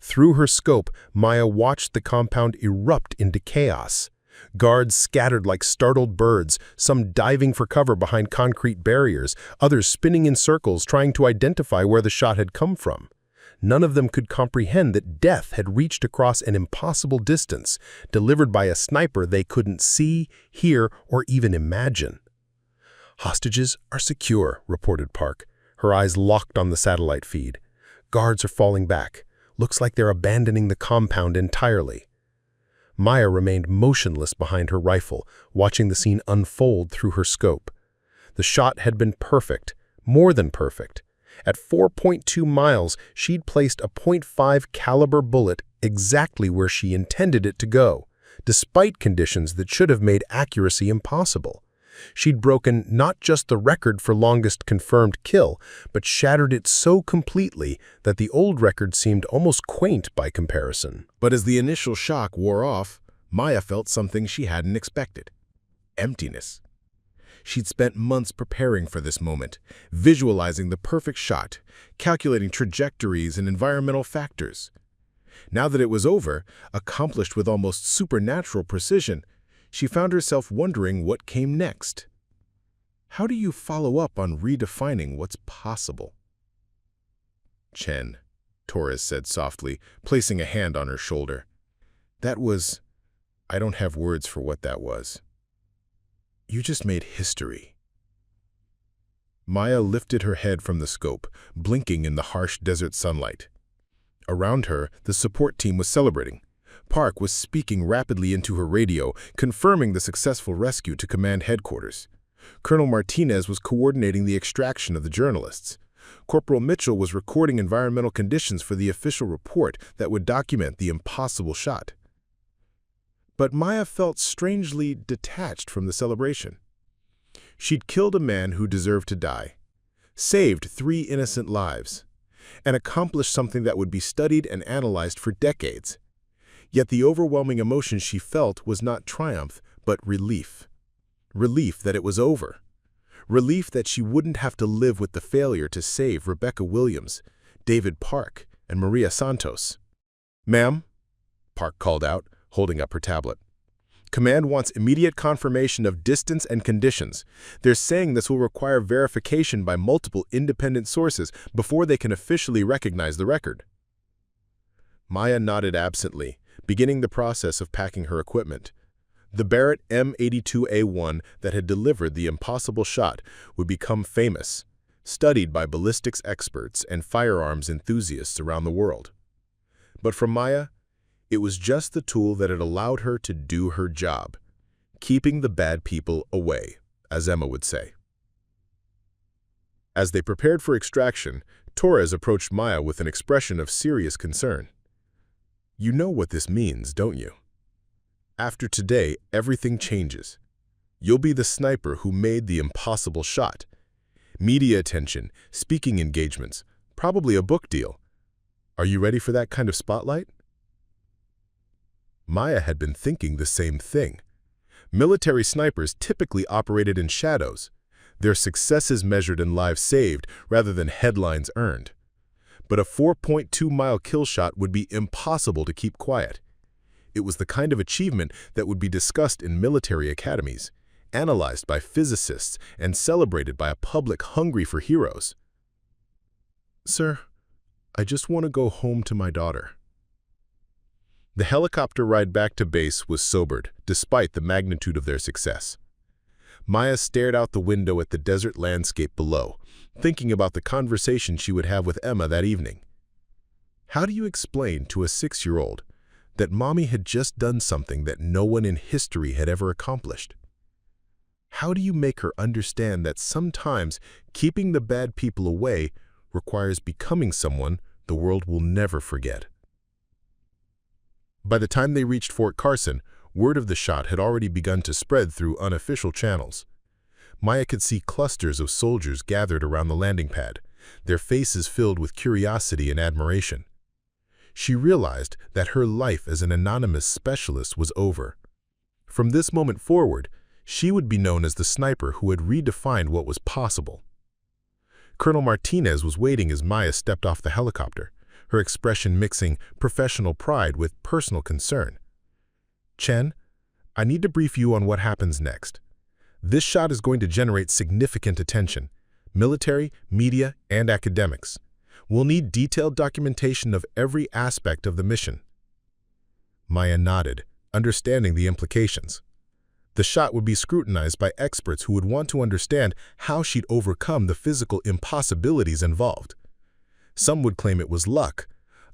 Through her scope, Maya watched the compound erupt into chaos. Guards scattered like startled birds, some diving for cover behind concrete barriers, others spinning in circles trying to identify where the shot had come from. None of them could comprehend that death had reached across an impossible distance, delivered by a sniper they couldn't see, hear, or even imagine. "Hostages are secure," reported Park, her eyes locked on the satellite feed. "Guards are falling back. Looks like they're abandoning the compound entirely." Maya remained motionless behind her rifle, watching the scene unfold through her scope. The shot had been perfect, more than perfect. At 4.2 miles, she'd placed a .5 caliber bullet exactly where she intended it to go, despite conditions that should have made accuracy impossible. She'd broken not just the record for longest confirmed kill, but shattered it so completely that the old record seemed almost quaint by comparison. But as the initial shock wore off, Maya felt something she hadn't expected: emptiness. She'd spent months preparing for this moment, visualizing the perfect shot, calculating trajectories and environmental factors. Now that it was over, accomplished with almost supernatural precision, she found herself wondering what came next. How do you follow up on redefining what's possible? "Chen," Torres said softly, placing a hand on her shoulder. I don't have words for what that was. You just made history." Maya lifted her head from the scope, blinking in the harsh desert sunlight. Around her, the support team was celebrating. Park was speaking rapidly into her radio, confirming the successful rescue to command headquarters. Colonel Martinez was coordinating the extraction of the journalists. Corporal Mitchell was recording environmental conditions for the official report that would document the impossible shot. But Maya felt strangely detached from the celebration. She'd killed a man who deserved to die, saved 3 innocent lives, and accomplished something that would be studied and analyzed for decades. Yet the overwhelming emotion she felt was not triumph, but relief. Relief that it was over. Relief that she wouldn't have to live with the failure to save Rebecca Williams, David Park, and Maria Santos. "Ma'am," Park called out, holding up her tablet. "Command wants immediate confirmation of distance and conditions. They're saying this will require verification by multiple independent sources before they can officially recognize the record." Maya nodded absently, beginning the process of packing her equipment. The Barrett M82A1 that had delivered the impossible shot would become famous, studied by ballistics experts and firearms enthusiasts around the world. But for Maya, it was just the tool that had allowed her to do her job, keeping the bad people away, as Emma would say. As they prepared for extraction, Torres approached Maya with an expression of serious concern. "You know what this means, don't you? After today, everything changes. You'll be the sniper who made the impossible shot. Media attention, speaking engagements, probably a book deal. Are you ready for that kind of spotlight?" Maya had been thinking the same thing. Military snipers typically operated in shadows, their successes measured in lives saved rather than headlines earned. But a 4.2-mile kill shot would be impossible to keep quiet. It was the kind of achievement that would be discussed in military academies, analyzed by physicists, and celebrated by a public hungry for heroes. "Sir, I just want to go home to my daughter." The helicopter ride back to base was sobered, despite the magnitude of their success. Maya stared out the window at the desert landscape below, thinking about the conversation she would have with Emma that evening. How do you explain to a 6-year-old that Mommy had just done something that no one in history had ever accomplished? How do you make her understand that sometimes keeping the bad people away requires becoming someone the world will never forget? By the time they reached Fort Carson, word of the shot had already begun to spread through unofficial channels. Maya could see clusters of soldiers gathered around the landing pad, their faces filled with curiosity and admiration. She realized that her life as an anonymous specialist was over. From this moment forward, she would be known as the sniper who had redefined what was possible. Colonel Martinez was waiting as Maya stepped off the helicopter, her expression mixing professional pride with personal concern. "Chen, I need to brief you on what happens next. This shot is going to generate significant attention, military, media, and academics. We'll need detailed documentation of every aspect of the mission." Maya nodded, understanding the implications. The shot would be scrutinized by experts who would want to understand how she'd overcome the physical impossibilities involved. Some would claim it was luck.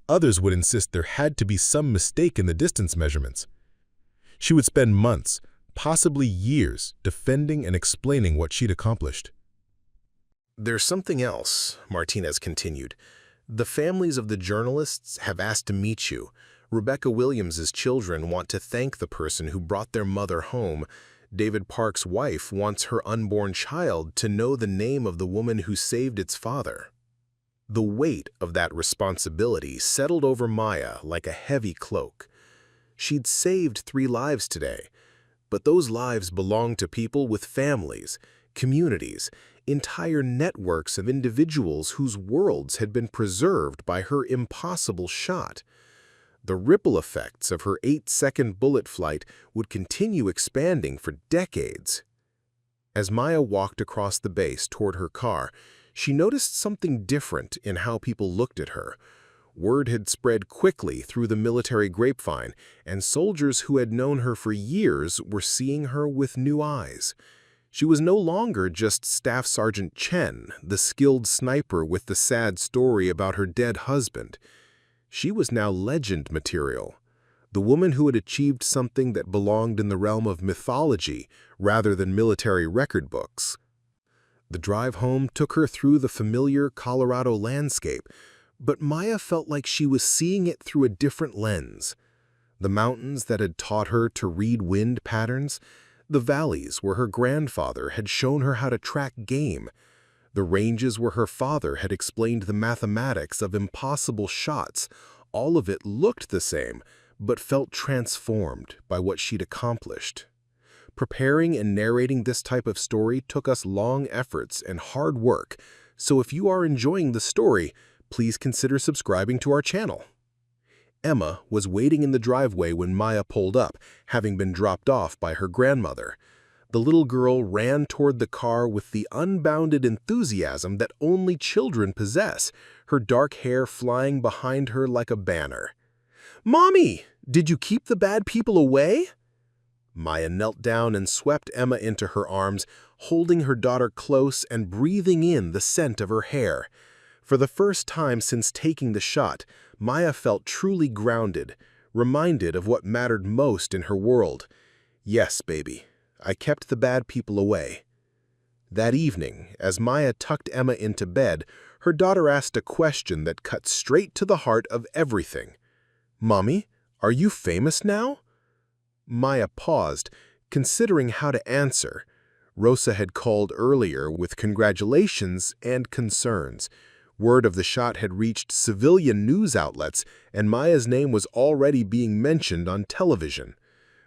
Others would insist there had to be some mistake in the distance measurements. She would spend months, possibly years, defending and explaining what she'd accomplished. "There's something else," Martinez continued. "The families of the journalists have asked to meet you. Rebecca Williams's children want to thank the person who brought their mother home. David Park's wife wants her unborn child to know the name of the woman who saved its father." The weight of that responsibility settled over Maya like a heavy cloak. She'd saved 3 lives today, but those lives belonged to people with families, communities, entire networks of individuals whose worlds had been preserved by her impossible shot. The ripple effects of her 8-second bullet flight would continue expanding for decades. As Maya walked across the base toward her car, she noticed something different in how people looked at her. Word had spread quickly through the military grapevine, and soldiers who had known her for years were seeing her with new eyes. She was no longer just Staff Sergeant Chen, the skilled sniper with the sad story about her dead husband. She was now legend material, the woman who had achieved something that belonged in the realm of mythology rather than military record books. The drive home took her through the familiar Colorado landscape, but Maya felt like she was seeing it through a different lens. The mountains that had taught her to read wind patterns, the valleys where her grandfather had shown her how to track game, The ranges where her father had explained the mathematics of impossible shots, all of it looked the same, but felt transformed by what she'd accomplished. Preparing and narrating this type of story took us long efforts and hard work, so if you are enjoying the story, please consider subscribing to our channel. Emma was waiting in the driveway when Maya pulled up, having been dropped off by her grandmother. The little girl ran toward the car with the unbounded enthusiasm that only children possess, her dark hair flying behind her like a banner. "Mommy, did you keep the bad people away?" Maya knelt down and swept Emma into her arms, holding her daughter close and breathing in the scent of her hair. For the first time since taking the shot, Maya felt truly grounded, reminded of what mattered most in her world. "Yes, baby, I kept the bad people away." That evening, as Maya tucked Emma into bed, her daughter asked a question that cut straight to the heart of everything. "Mommy, are you famous now?" Maya paused, considering how to answer. Rosa had called earlier with congratulations and concerns. Word of the shot had reached civilian news outlets, and Maya's name was already being mentioned on television.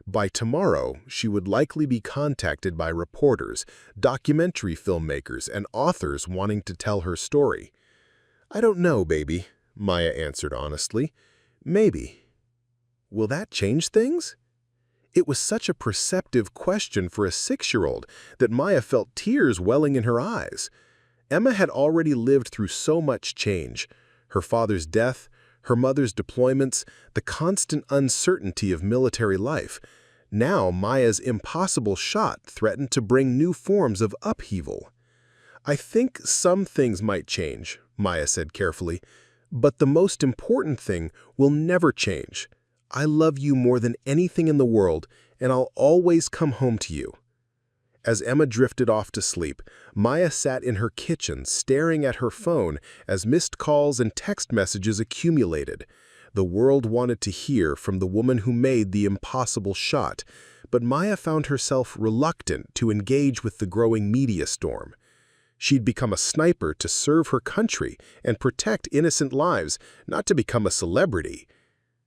By tomorrow, she would likely be contacted by reporters, documentary filmmakers, and authors wanting to tell her story. "I don't know, baby," Maya answered honestly. "Maybe. Will that change things?" It was such a perceptive question for a 6-year-old that Maya felt tears welling in her eyes. Emma had already lived through so much change: her father's death, her mother's deployments, the constant uncertainty of military life. Now Maya's impossible shot threatened to bring new forms of upheaval. "I think some things might change," Maya said carefully, "but the most important thing will never change. I love you more than anything in the world, and I'll always come home to you." As Emma drifted off to sleep, Maya sat in her kitchen staring at her phone as missed calls and text messages accumulated. The world wanted to hear from the woman who made the impossible shot, but Maya found herself reluctant to engage with the growing media storm. She'd become a sniper to serve her country and protect innocent lives, not to become a celebrity.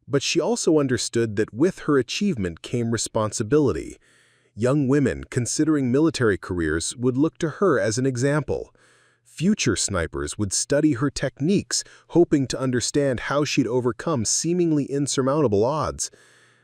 But she also understood that with her achievement came responsibility. Young women considering military careers would look to her as an example. Future snipers would study her techniques, hoping to understand how she'd overcome seemingly insurmountable odds.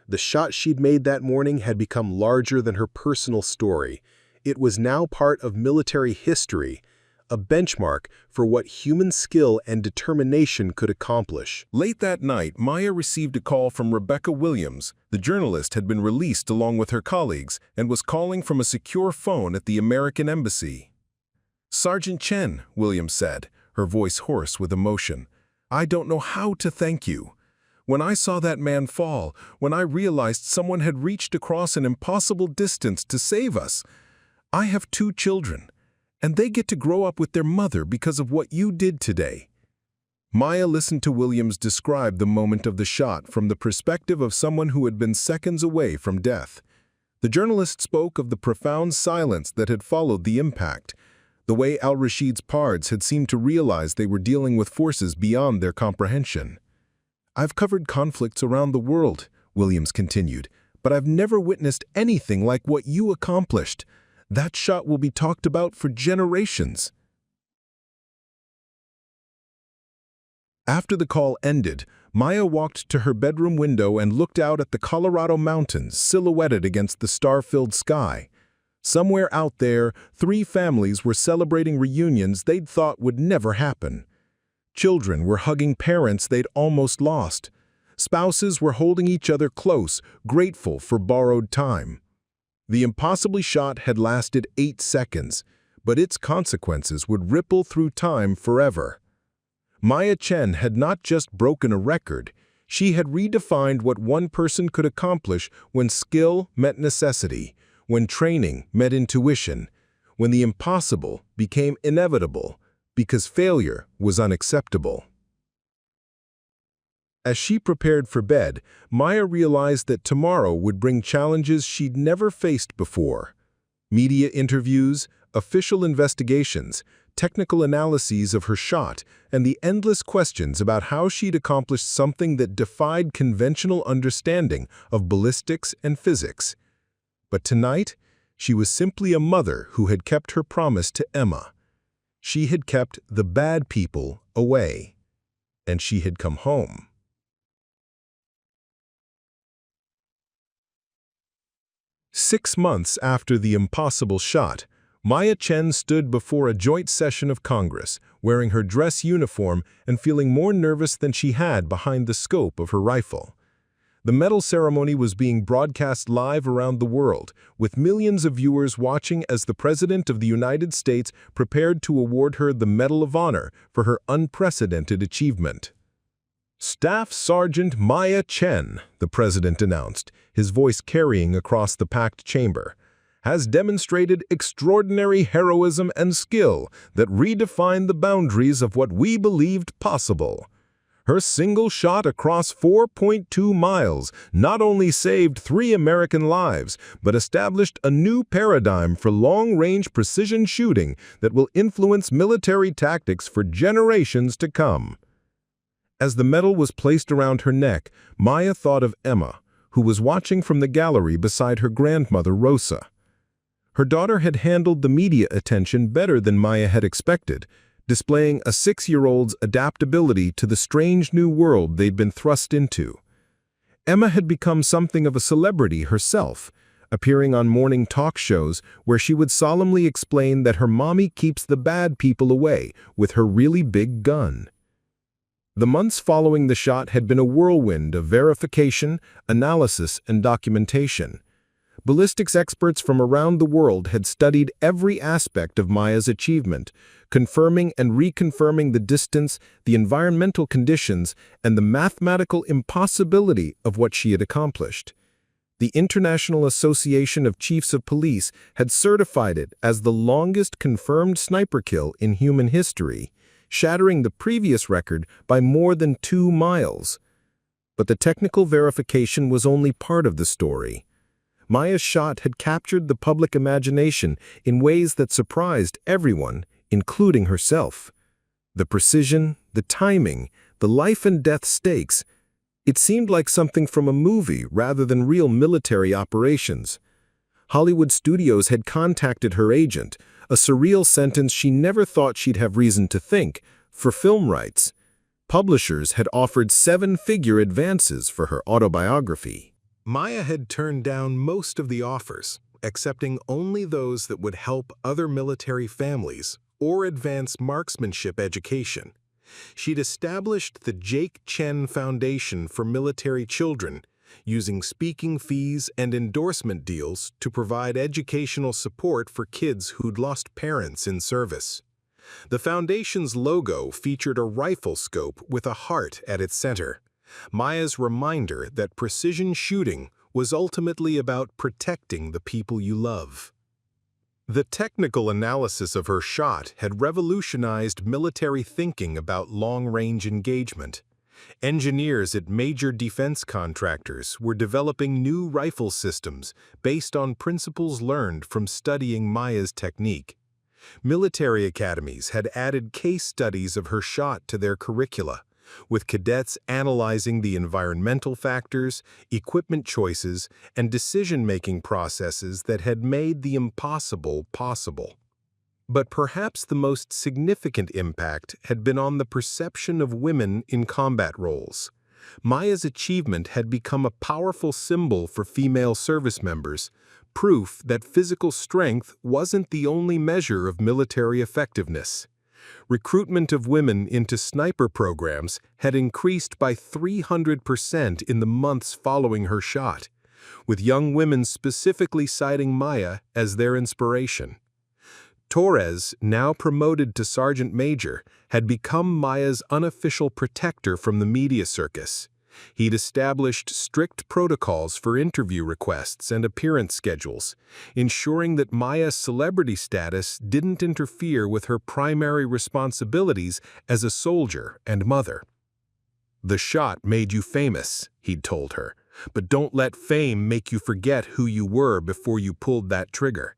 The shot she'd made that morning had become larger than her personal story. It was now part of military history, a benchmark for what human skill and determination could accomplish. Late that night, Maya received a call from Rebecca Williams. The journalist had been released along with her colleagues and was calling from a secure phone at the American Embassy. "Sergeant Chen," Williams said, her voice hoarse with emotion, "I don't know how to thank you. When I saw that man fall, when I realized someone had reached across an impossible distance to save us, I have 2 children. And they get to grow up with their mother because of what you did today." Maya listened to Williams describe the moment of the shot from the perspective of someone who had been seconds away from death. The journalist spoke of the profound silence that had followed the impact, the way Al-Rashid's pards had seemed to realize they were dealing with forces beyond their comprehension. "I've covered conflicts around the world," Williams continued, "but I've never witnessed anything like what you accomplished. That shot will be talked about for generations." After the call ended, Maya walked to her bedroom window and looked out at the Colorado mountains silhouetted against the star-filled sky. Somewhere out there, 3 families were celebrating reunions they'd thought would never happen. Children were hugging parents they'd almost lost. Spouses were holding each other close, grateful for borrowed time. The impossibly shot had lasted 8 seconds, but its consequences would ripple through time forever. Maya Chen had not just broken a record, she had redefined what one person could accomplish when skill met necessity, when training met intuition, when the impossible became inevitable because failure was unacceptable. As she prepared for bed, Maya realized that tomorrow would bring challenges she'd never faced before. Media interviews, official investigations, technical analyses of her shot, and the endless questions about how she'd accomplished something that defied conventional understanding of ballistics and physics. But tonight, she was simply a mother who had kept her promise to Emma. She had kept the bad people away, and she had come home. Six months after the impossible shot, Maya Chen stood before a joint session of Congress, wearing her dress uniform and feeling more nervous than she had behind the scope of her rifle. The medal ceremony was being broadcast live around the world, with millions of viewers watching as the President of the United States prepared to award her the Medal of Honor for her unprecedented achievement. "Staff Sergeant Maya Chen," the President announced, his voice carrying across the packed chamber, "has demonstrated extraordinary heroism and skill that redefined the boundaries of what we believed possible. Her single shot across 4.2 miles not only saved 3 American lives, but established a new paradigm for long-range precision shooting that will influence military tactics for generations to come." As the medal was placed around her neck, Maya thought of Emma, who was watching from the gallery beside her grandmother Rosa. Her daughter had handled the media attention better than Maya had expected, displaying a 6-year-old's adaptability to the strange new world they'd been thrust into. Emma had become something of a celebrity herself, appearing on morning talk shows where she would solemnly explain that her mommy keeps the bad people away with her really big gun. The months following the shot had been a whirlwind of verification, analysis, and documentation. Ballistics experts from around the world had studied every aspect of Maya's achievement, confirming and reconfirming the distance, the environmental conditions, and the mathematical impossibility of what she had accomplished. The International Association of Chiefs of Police had certified it as the longest confirmed sniper kill in human history, shattering the previous record by more than 2 miles. But the technical verification was only part of the story. Maya's shot had captured the public imagination in ways that surprised everyone, including herself. The precision, the timing, the life-and-death stakes. It seemed like something from a movie rather than real military operations. Hollywood studios had contacted her agent, a surreal sentence she never thought she'd have reason to think, for film rights. Publishers had offered 7-figure advances for her autobiography. Maya had turned down most of the offers, accepting only those that would help other military families or advance marksmanship education. She'd established the Jake Chen Foundation for Military Children, using speaking fees and endorsement deals to provide educational support for kids who'd lost parents in service. The foundation's logo featured a rifle scope with a heart at its center, Maya's reminder that precision shooting was ultimately about protecting the people you love. The technical analysis of her shot had revolutionized military thinking about long-range engagement. Engineers at major defense contractors were developing new rifle systems based on principles learned from studying Maya's technique. Military academies had added case studies of her shot to their curricula, with cadets analyzing the environmental factors, equipment choices, and decision-making processes that had made the impossible possible. But perhaps the most significant impact had been on the perception of women in combat roles. Maya's achievement had become a powerful symbol for female service members, proof that physical strength wasn't the only measure of military effectiveness. Recruitment of women into sniper programs had increased by 300% in the months following her shot, with young women specifically citing Maya as their inspiration. Torres, now promoted to sergeant major, had become Maya's unofficial protector from the media circus. He'd established strict protocols for interview requests and appearance schedules, ensuring that Maya's celebrity status didn't interfere with her primary responsibilities as a soldier and mother. "The shot made you famous," he'd told her, "but don't let fame make you forget who you were before you pulled that trigger."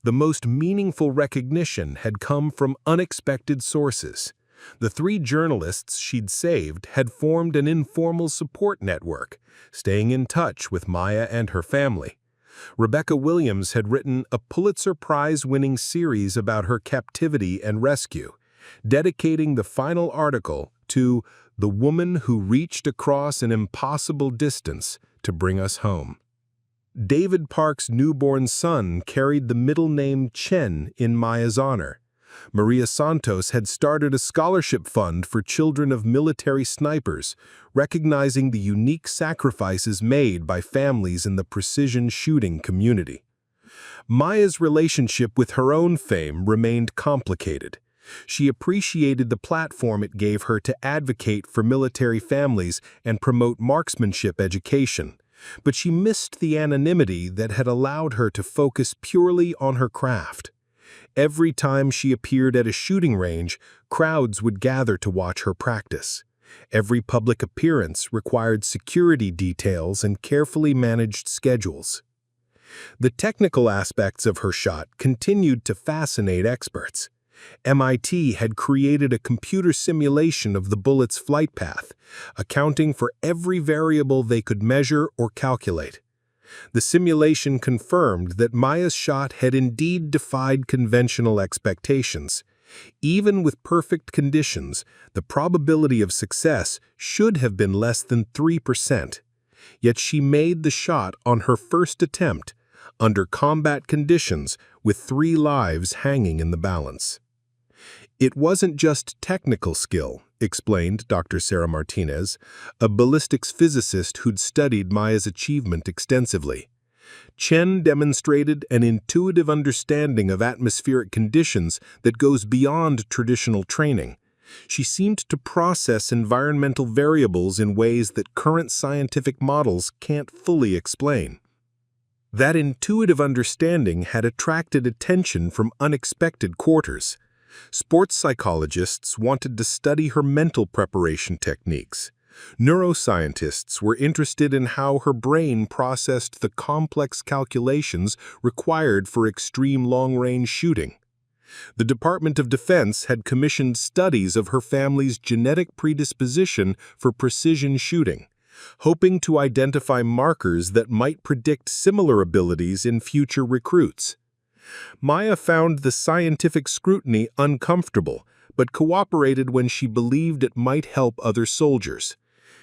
The most meaningful recognition had come from unexpected sources. The 3 journalists she'd saved had formed an informal support network, staying in touch with Maya and her family. Rebecca Williams had written a Pulitzer Prize-winning series about her captivity and rescue, dedicating the final article to "the woman who reached across an impossible distance to bring us home." David Park's newborn son carried the middle name Chen in Maya's honor. Maria Santos had started a scholarship fund for children of military snipers, recognizing the unique sacrifices made by families in the precision shooting community. Maya's relationship with her own fame remained complicated. She appreciated the platform it gave her to advocate for military families and promote marksmanship education, but she missed the anonymity that had allowed her to focus purely on her craft. Every time she appeared at a shooting range, crowds would gather to watch her practice. Every public appearance required security details and carefully managed schedules. The technical aspects of her shot continued to fascinate experts. MIT had created a computer simulation of the bullet's flight path, accounting for every variable they could measure or calculate. The simulation confirmed that Maya's shot had indeed defied conventional expectations. Even with perfect conditions, the probability of success should have been less than 3%. Yet she made the shot on her first attempt, under combat conditions, with 3 lives hanging in the balance. It wasn't just technical skill, explained Dr. Sarah Martinez, a ballistics physicist who'd studied Maya's achievement extensively. Chen demonstrated an intuitive understanding of atmospheric conditions that goes beyond traditional training. She seemed to process environmental variables in ways that current scientific models can't fully explain. That intuitive understanding had attracted attention from unexpected quarters. Sports psychologists wanted to study her mental preparation techniques. Neuroscientists were interested in how her brain processed the complex calculations required for extreme long-range shooting. The Department of Defense had commissioned studies of her family's genetic predisposition for precision shooting, hoping to identify markers that might predict similar abilities in future recruits. Maya found the scientific scrutiny uncomfortable, but cooperated when she believed it might help other soldiers.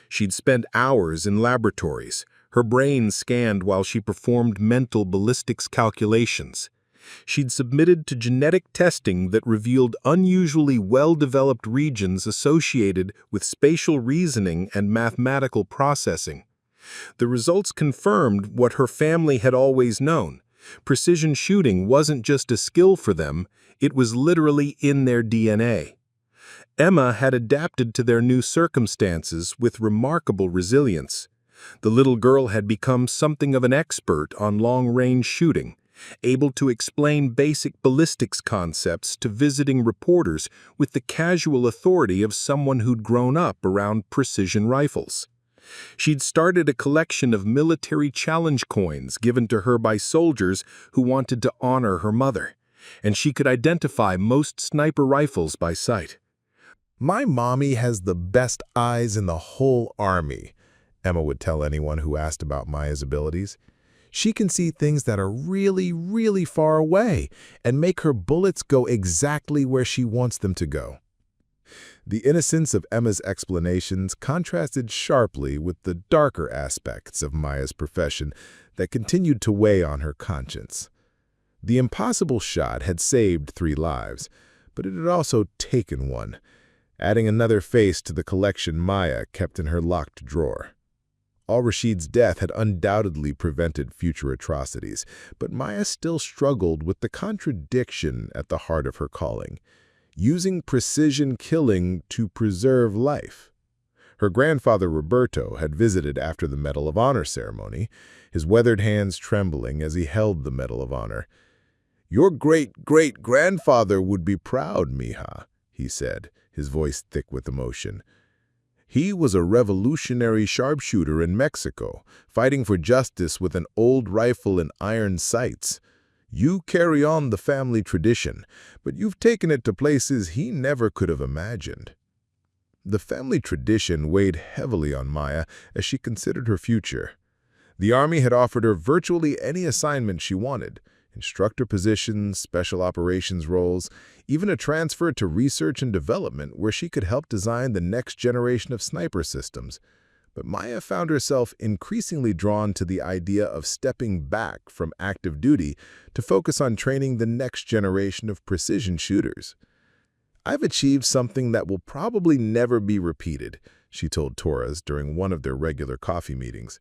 She'd spend hours in laboratories, her brain scanned while she performed mental ballistics calculations. She'd submitted to genetic testing that revealed unusually well-developed regions associated with spatial reasoning and mathematical processing. The results confirmed what her family had always known. Precision shooting wasn't just a skill for them, it was literally in their DNA. Emma had adapted to their new circumstances with remarkable resilience. The little girl had become something of an expert on long-range shooting, able to explain basic ballistics concepts to visiting reporters with the casual authority of someone who'd grown up around precision rifles. She'd started a collection of military challenge coins given to her by soldiers who wanted to honor her mother, and she could identify most sniper rifles by sight. "My mommy has the best eyes in the whole army," Emma would tell anyone who asked about Maya's abilities. "She can see things that are really, really far away and make her bullets go exactly where she wants them to go." The innocence of Emma's explanations contrasted sharply with the darker aspects of Maya's profession that continued to weigh on her conscience. The impossible shot had saved 3 lives, but it had also taken one, adding another face to the collection Maya kept in her locked drawer. Al-Rashid's death had undoubtedly prevented future atrocities, but Maya still struggled with the contradiction at the heart of her calling, using precision killing to preserve life. Her grandfather Roberto had visited after the Medal of Honor ceremony, his weathered hands trembling as he held the Medal of Honor. "Your great-great-grandfather would be proud, mija," he said, his voice thick with emotion. "He was a revolutionary sharpshooter in Mexico, fighting for justice with an old rifle and iron sights. You carry on the family tradition, but you've taken it to places he never could have imagined. The family tradition weighed heavily on Maya as she considered her future. The Army had offered her virtually any assignment she wanted: instructor positions, special operations roles, even a transfer to research and development where she could help design the next generation of sniper systems. But Maya found herself increasingly drawn to the idea of stepping back from active duty to focus on training the next generation of precision shooters. "I've achieved something that will probably never be repeated," she told Torres during one of their regular coffee meetings.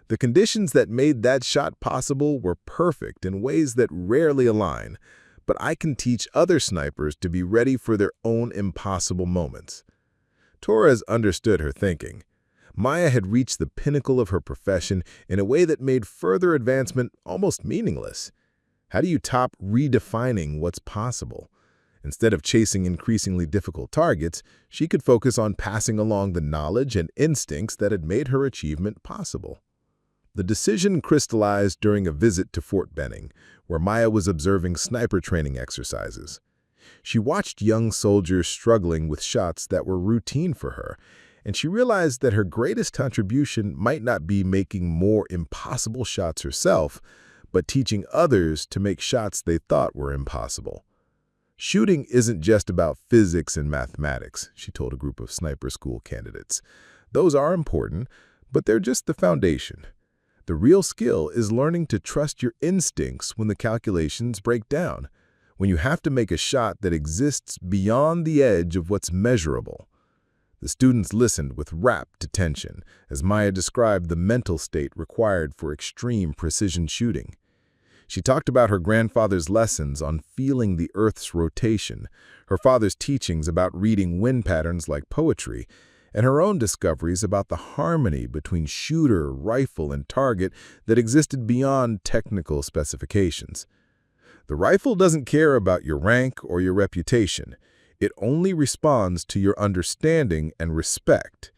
"The conditions that made that shot possible were perfect in ways that rarely align, but I can teach other snipers to be ready for their own impossible moments." Torres understood her thinking. Maya had reached the pinnacle of her profession in a way that made further advancement almost meaningless. How do you top redefining what's possible? Instead of chasing increasingly difficult targets, she could focus on passing along the knowledge and instincts that had made her achievement possible. The decision crystallized during a visit to Fort Benning, where Maya was observing sniper training exercises. She watched young soldiers struggling with shots that were routine for her, and she realized that her greatest contribution might not be making more impossible shots herself, but teaching others to make shots they thought were impossible. "Shooting isn't just about physics and mathematics," she told a group of sniper school candidates. "Those are important, but they're just the foundation. The real skill is learning to trust your instincts when the calculations break down, when you have to make a shot that exists beyond the edge of what's measurable." The students listened with rapt attention as Maya described the mental state required for extreme precision shooting. She talked about her grandfather's lessons on feeling the Earth's rotation, her father's teachings about reading wind patterns like poetry, and her own discoveries about the harmony between shooter, rifle, and target that existed beyond technical specifications. "The rifle doesn't care about your rank or your reputation. It only responds to your understanding and respect.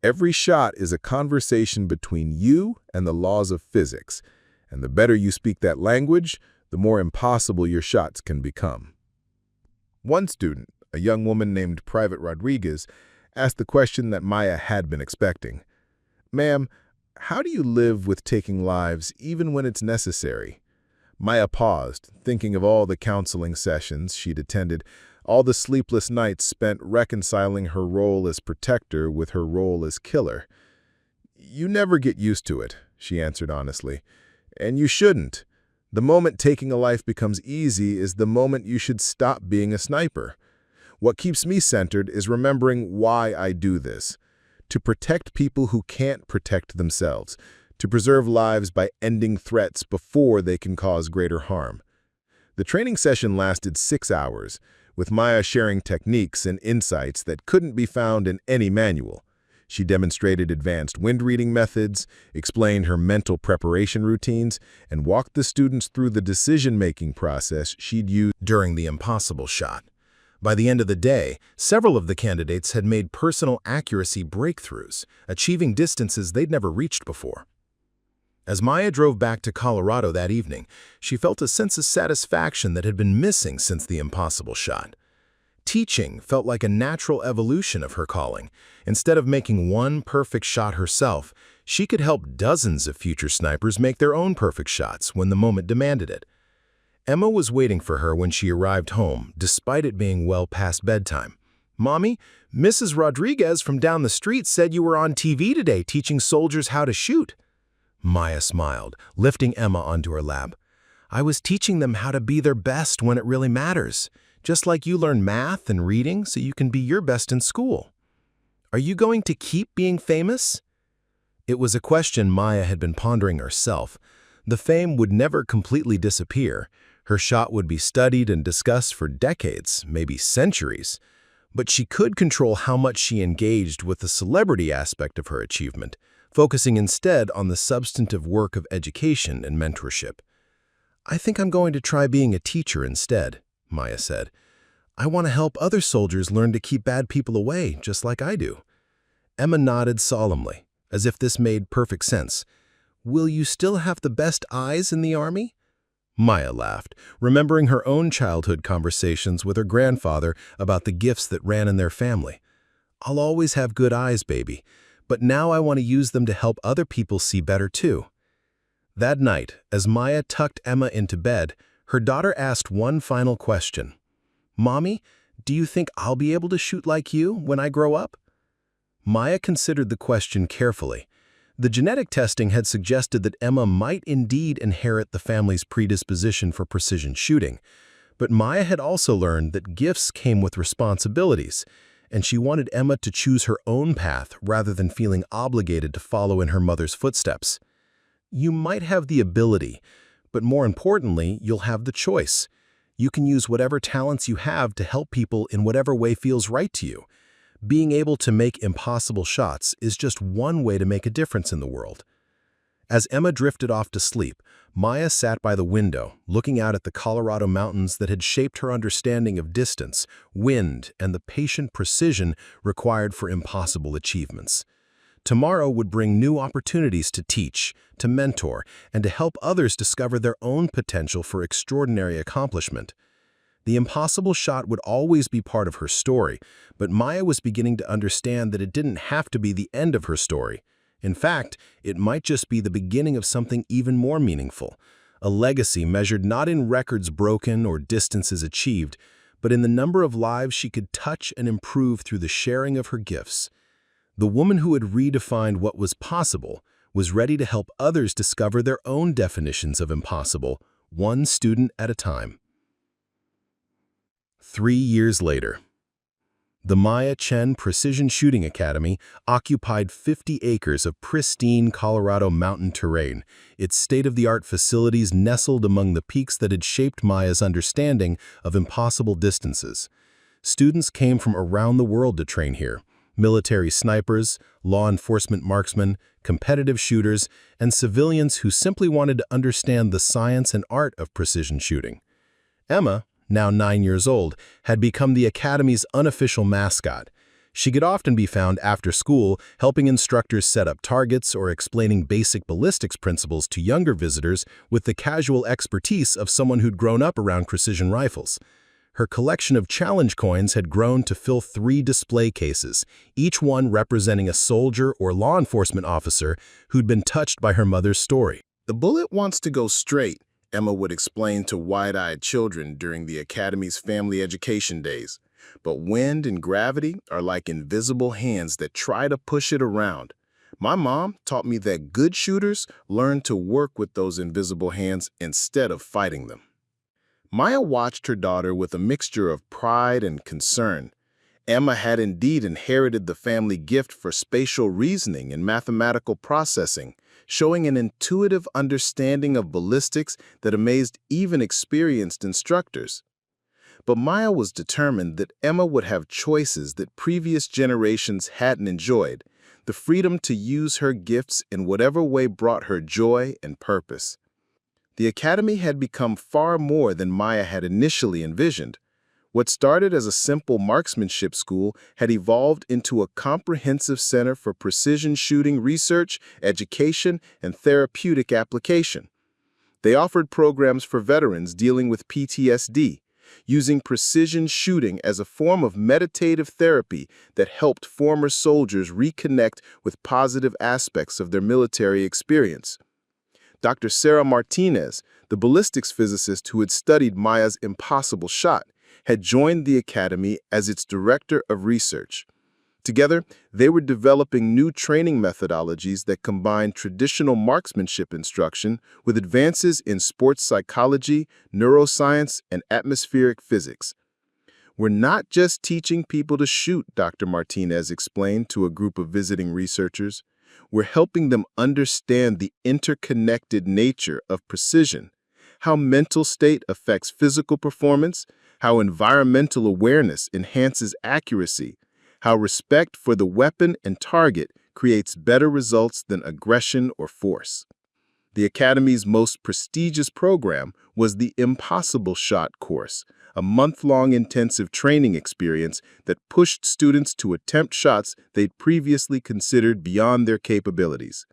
Every shot is a conversation between you and the laws of physics, and the better you speak that language, the more impossible your shots can become." One student, a young woman named Private Rodriguez, asked the question that Maya had been expecting. "Ma'am, how do you live with taking lives even when it's necessary?" Maya paused, thinking of all the counseling sessions she'd attended, all the sleepless nights spent reconciling her role as protector with her role as killer. "You never get used to it," she answered honestly. "And you shouldn't. The moment taking a life becomes easy is the moment you should stop being a sniper. What keeps me centered is remembering why I do this: to protect people who can't protect themselves, to preserve lives by ending threats before they can cause greater harm." The training session lasted 6 hours, with Maya sharing techniques and insights that couldn't be found in any manual. She demonstrated advanced wind reading methods, explained her mental preparation routines, and walked the students through the decision-making process she'd used during the impossible shot. By the end of the day, several of the candidates had made personal accuracy breakthroughs, achieving distances they'd never reached before. As Maya drove back to Colorado that evening, she felt a sense of satisfaction that had been missing since the impossible shot. Teaching felt like a natural evolution of her calling. Instead of making one perfect shot herself, she could help dozens of future snipers make their own perfect shots when the moment demanded it. Emma was waiting for her when she arrived home, despite it being well past bedtime. "Mommy, Mrs. Rodriguez from down the street said you were on TV today teaching soldiers how to shoot." Maya smiled, lifting Emma onto her lap. "I was teaching them how to be their best when it really matters, just like you learn math and reading so you can be your best in school. Are you going to keep being famous?" It was a question Maya had been pondering herself. The fame would never completely disappear. Her shot would be studied and discussed for decades, maybe centuries. But she could control how much she engaged with the celebrity aspect of her achievement, focusing instead on the substantive work of education and mentorship. "I think I'm going to try being a teacher instead," Maya said. "I want to help other soldiers learn to keep bad people away, just like I do." Emma nodded solemnly, as if this made perfect sense. "Will you still have the best eyes in the Army?" Maya laughed, remembering her own childhood conversations with her grandfather about the gifts that ran in their family. "I'll always have good eyes, baby, but now I want to use them to help other people see better too." That night, as Maya tucked Emma into bed, her daughter asked one final question. "Mommy, do you think I'll be able to shoot like you when I grow up?" Maya considered the question carefully. The genetic testing had suggested that Emma might indeed inherit the family's predisposition for precision shooting, but Maya had also learned that gifts came with responsibilities, and she wanted Emma to choose her own path rather than feeling obligated to follow in her mother's footsteps. "You might have the ability, but more importantly, you'll have the choice. You can use whatever talents you have to help people in whatever way feels right to you. Being able to make impossible shots is just one way to make a difference in the world." As Emma drifted off to sleep, Maya sat by the window, looking out at the Colorado mountains that had shaped her understanding of distance, wind, and the patient precision required for impossible achievements. Tomorrow would bring new opportunities to teach, to mentor, and to help others discover their own potential for extraordinary accomplishment. The impossible shot would always be part of her story, but Maya was beginning to understand that it didn't have to be the end of her story. In fact, it might just be the beginning of something even more meaningful, a legacy measured not in records broken or distances achieved, but in the number of lives she could touch and improve through the sharing of her gifts. The woman who had redefined what was possible was ready to help others discover their own definitions of impossible, one student at a time. 3 years later, the Maya Chen Precision Shooting Academy occupied 50 acres of pristine Colorado mountain terrain, its state-of-the-art facilities nestled among the peaks that had shaped Maya's understanding of impossible distances. Students came from around the world to train here: military snipers, law enforcement marksmen, competitive shooters, and civilians who simply wanted to understand the science and art of precision shooting. Emma, now 9 years old, had become the Academy's unofficial mascot. She could often be found after school helping instructors set up targets or explaining basic ballistics principles to younger visitors with the casual expertise of someone who'd grown up around precision rifles. Her collection of challenge coins had grown to fill 3 display cases, each one representing a soldier or law enforcement officer who'd been touched by her mother's story. "The bullet wants to go straight," Emma would explain to wide-eyed children during the Academy's family education days. "But wind and gravity are like invisible hands that try to push it around. My mom taught me that good shooters learn to work with those invisible hands instead of fighting them." Maya watched her daughter with a mixture of pride and concern. Emma had indeed inherited the family gift for spatial reasoning and mathematical processing, showing an intuitive understanding of ballistics that amazed even experienced instructors. But Maya was determined that Emma would have choices that previous generations hadn't enjoyed, the freedom to use her gifts in whatever way brought her joy and purpose. The Academy had become far more than Maya had initially envisioned. What started as a simple marksmanship school had evolved into a comprehensive center for precision shooting research, education, and therapeutic application. They offered programs for veterans dealing with PTSD, using precision shooting as a form of meditative therapy that helped former soldiers reconnect with positive aspects of their military experience. Dr. Sarah Martinez, the ballistics physicist who had studied Maya's impossible shot, had joined the Academy as its director of research. Together, they were developing new training methodologies that combined traditional marksmanship instruction with advances in sports psychology, neuroscience, and atmospheric physics. "We're not just teaching people to shoot," Dr. Martinez explained to a group of visiting researchers. "We're helping them understand the interconnected nature of precision, how mental state affects physical performance, how environmental awareness enhances accuracy, how respect for the weapon and target creates better results than aggression or force." The Academy's most prestigious program was the Impossible Shot course, a month-long intensive training experience that pushed students to attempt shots they'd previously considered beyond their capabilities.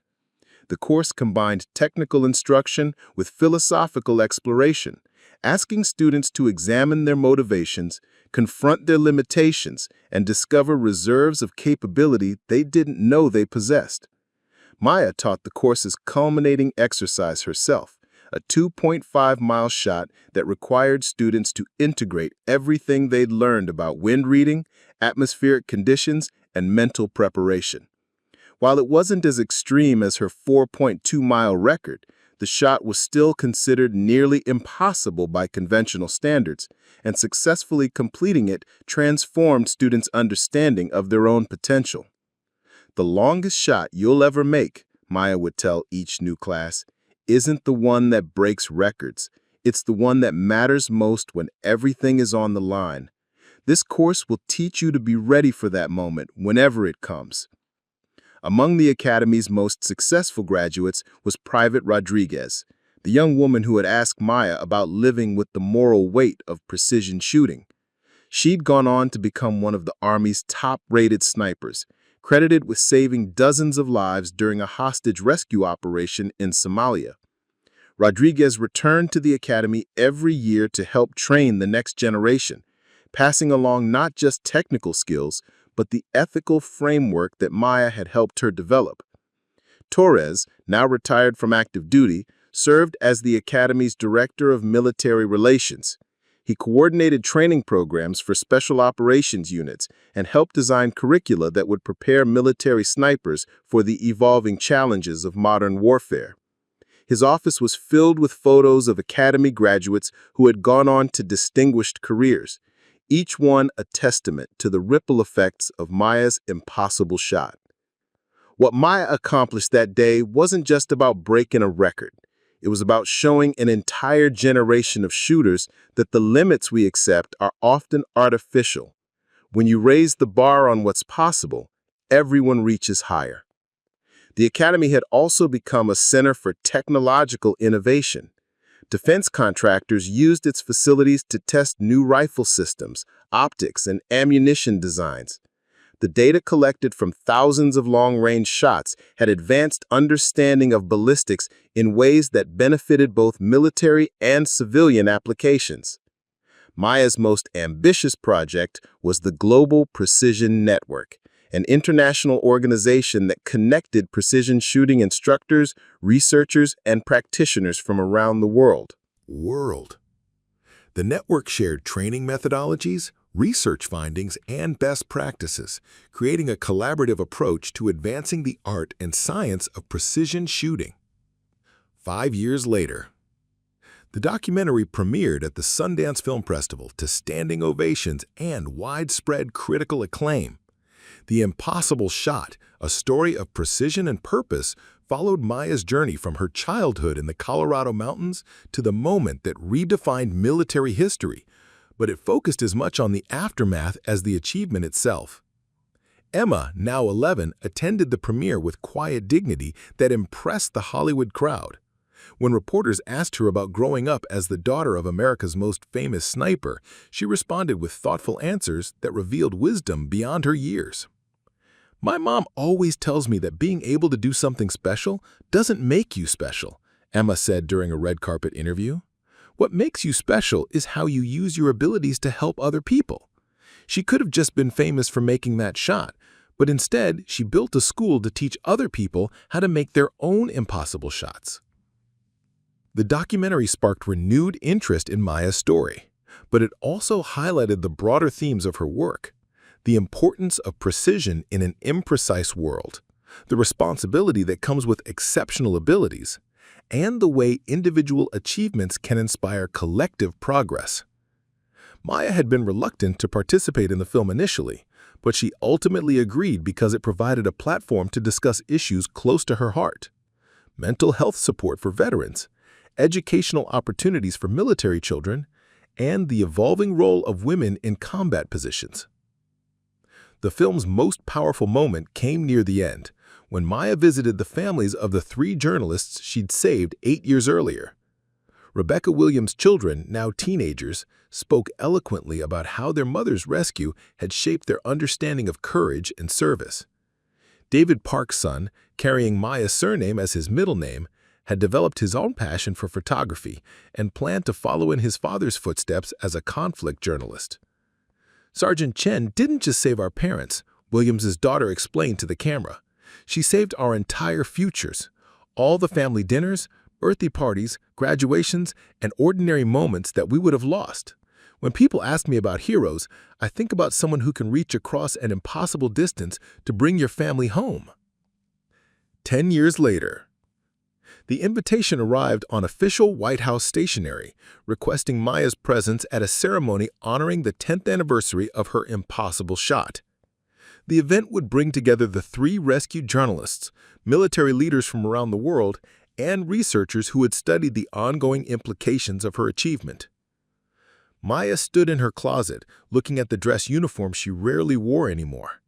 The course combined technical instruction with philosophical exploration, asking students to examine their motivations, confront their limitations, and discover reserves of capability they didn't know they possessed. Maya taught the course's culminating exercise herself, a 2.5-mile shot that required students to integrate everything they'd learned about wind reading, atmospheric conditions, and mental preparation. While it wasn't as extreme as her 4.2-mile record, the shot was still considered nearly impossible by conventional standards, and successfully completing it transformed students' understanding of their own potential. "The longest shot you'll ever make," Maya would tell each new class, "isn't the one that breaks records. It's the one that matters most when everything is on the line. This course will teach you to be ready for that moment whenever it comes." Among the Academy's most successful graduates was Private Rodriguez, the young woman who had asked Maya about living with the moral weight of precision shooting. She'd gone on to become one of the Army's top-rated snipers, credited with saving dozens of lives during a hostage rescue operation in Somalia. Rodriguez returned to the Academy every year to help train the next generation, passing along not just technical skills, but the ethical framework that Maya had helped her develop. Torres, now retired from active duty, served as the Academy's Director of Military Relations. He coordinated training programs for special operations units and helped design curricula that would prepare military snipers for the evolving challenges of modern warfare. His office was filled with photos of Academy graduates who had gone on to distinguished careers, each one a testament to the ripple effects of Maya's impossible shot. What Maya accomplished that day wasn't just about breaking a record. It was about showing an entire generation of shooters that the limits we accept are often artificial. When you raise the bar on what's possible, everyone reaches higher. The Academy had also become a center for technological innovation. Defense contractors used its facilities to test new rifle systems, optics, and ammunition designs. The data collected from thousands of long-range shots had advanced understanding of ballistics in ways that benefited both military and civilian applications. Maya's most ambitious project was the Global Precision Network, an international organization that connected precision shooting instructors, researchers, and practitioners from around the world. The network shared training methodologies, research findings, and best practices, creating a collaborative approach to advancing the art and science of precision shooting. 5 years later, the documentary premiered at the Sundance Film Festival to standing ovations and widespread critical acclaim. The Impossible Shot, a story of precision and purpose, followed Maya's journey from her childhood in the Colorado mountains to the moment that redefined military history, but it focused as much on the aftermath as the achievement itself. Emma, now 11, attended the premiere with quiet dignity that impressed the Hollywood crowd. When reporters asked her about growing up as the daughter of America's most famous sniper, she responded with thoughtful answers that revealed wisdom beyond her years. "My mom always tells me that being able to do something special doesn't make you special," Emma said during a red carpet interview. "What makes you special is how you use your abilities to help other people." She could have just been famous for making that shot, but instead she built a school to teach other people how to make their own impossible shots. The documentary sparked renewed interest in Maya's story, but it also highlighted the broader themes of her work: the importance of precision in an imprecise world, the responsibility that comes with exceptional abilities, and the way individual achievements can inspire collective progress. Maya had been reluctant to participate in the film initially, but she ultimately agreed because it provided a platform to discuss issues close to her heart: mental health support for veterans, educational opportunities for military children, and the evolving role of women in combat positions. The film's most powerful moment came near the end, when Maya visited the families of the 3 journalists she'd saved 8 years earlier. Rebecca Williams' children, now teenagers, spoke eloquently about how their mother's rescue had shaped their understanding of courage and service. David Park's son, carrying Maya's surname as his middle name, had developed his own passion for photography and planned to follow in his father's footsteps as a conflict journalist. Sergeant Chen didn't just save our parents, Williams's daughter explained to the camera. She saved our entire futures, all the family dinners, birthday parties, graduations, and ordinary moments that we would have lost. When people ask me about heroes, I think about someone who can reach across an impossible distance to bring your family home. 10 years later, the invitation arrived on official White House stationery, requesting Maya's presence at a ceremony honoring the 10th anniversary of her impossible shot. The event would bring together the 3 rescued journalists, military leaders from around the world, and researchers who had studied the ongoing implications of her achievement. Maya stood in her closet, looking at the dress uniform she rarely wore anymore.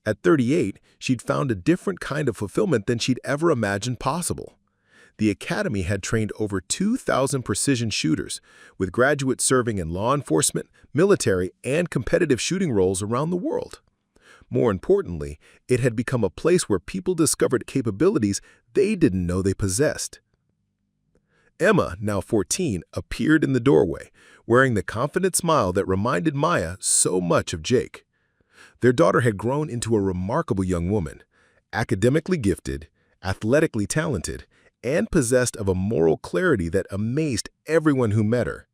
At 38, she'd found a different kind of fulfillment than she'd ever imagined possible. The Academy had trained over 2,000 precision shooters, with graduates serving in law enforcement, military, and competitive shooting roles around the world. More importantly, it had become a place where people discovered capabilities they didn't know they possessed. Emma, now 14, appeared in the doorway, wearing the confident smile that reminded Maya so much of Jake. Their daughter had grown into a remarkable young woman, academically gifted, athletically talented, and possessed of a moral clarity that amazed everyone who met her.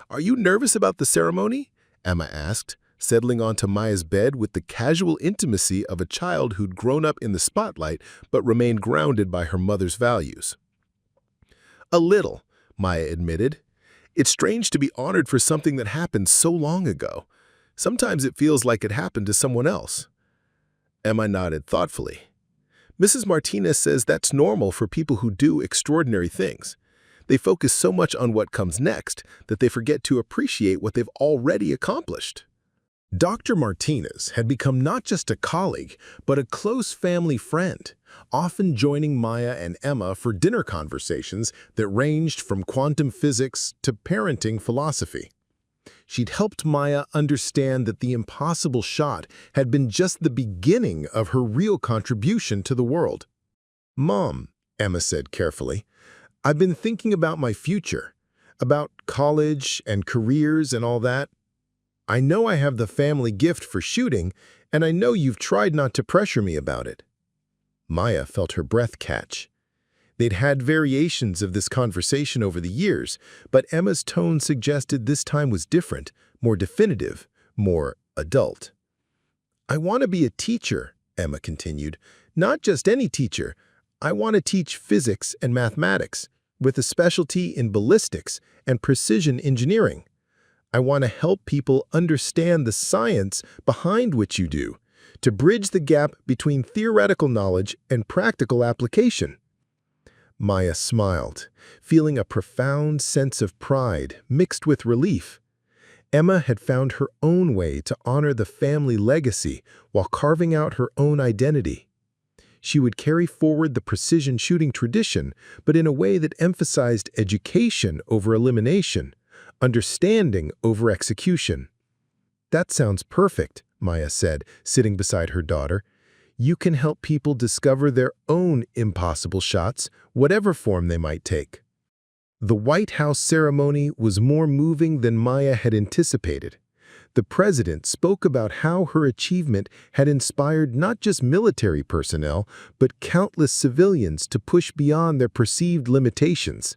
"Are you nervous about the ceremony?" Emma asked, settling onto Maya's bed with the casual intimacy of a child who'd grown up in the spotlight but remained grounded by her mother's values. "A little," Maya admitted. "It's strange to be honored for something that happened so long ago. Sometimes it feels like it happened to someone else." Emma nodded thoughtfully. "Mrs. Martinez says that's normal for people who do extraordinary things. They focus so much on what comes next that they forget to appreciate what they've already accomplished." Dr. Martinez had become not just a colleague, but a close family friend, often joining Maya and Emma for dinner conversations that ranged from quantum physics to parenting philosophy. She'd helped Maya understand that the impossible shot had been just the beginning of her real contribution to the world. "Mom," Emma said carefully, "I've been thinking about my future, about college and careers and all that. I know I have the family gift for shooting, and I know you've tried not to pressure me about it." Maya felt her breath catch. They'd had variations of this conversation over the years, but Emma's tone suggested this time was different, more definitive, more adult. "I want to be a teacher," Emma continued. "Not just any teacher. I want to teach physics and mathematics, with a specialty in ballistics and precision engineering. I want to help people understand the science behind what you do, to bridge the gap between theoretical knowledge and practical application." Maya smiled, feeling a profound sense of pride mixed with relief. Emma had found her own way to honor the family legacy while carving out her own identity. She would carry forward the precision shooting tradition, but in a way that emphasized education over elimination, understanding over execution. "That sounds perfect," Maya said, sitting beside her daughter. "You can help people discover their own impossible shots, whatever form they might take." The White House ceremony was more moving than Maya had anticipated. The president spoke about how her achievement had inspired not just military personnel, but countless civilians to push beyond their perceived limitations.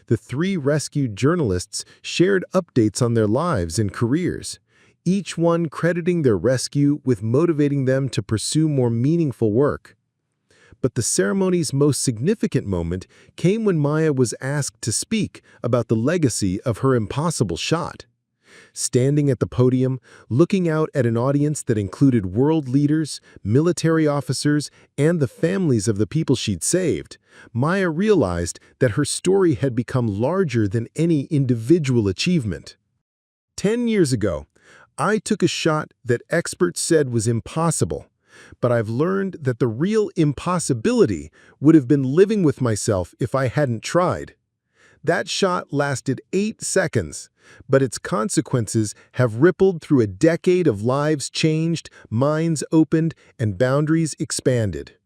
The 3 rescued journalists shared updates on their lives and careers, each one crediting their rescue with motivating them to pursue more meaningful work. But the ceremony's most significant moment came when Maya was asked to speak about the legacy of her impossible shot. Standing at the podium, looking out at an audience that included world leaders, military officers, and the families of the people she'd saved, Maya realized that her story had become larger than any individual achievement. 10 years ago, I took a shot that experts said was impossible, but I've learned that the real impossibility would have been living with myself if I hadn't tried. That shot lasted 8 seconds, but its consequences have rippled through a decade of lives changed, minds opened, and boundaries expanded.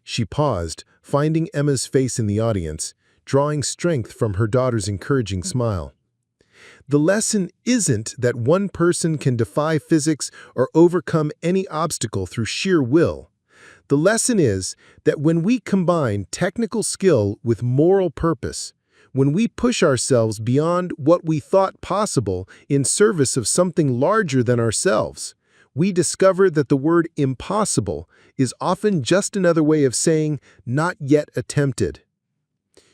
She paused, finding Emma's face in the audience, drawing strength from her daughter's encouraging smile. The lesson isn't that one person can defy physics or overcome any obstacle through sheer will. The lesson is that when we combine technical skill with moral purpose, when we push ourselves beyond what we thought possible in service of something larger than ourselves, we discover that the word impossible is often just another way of saying not yet attempted.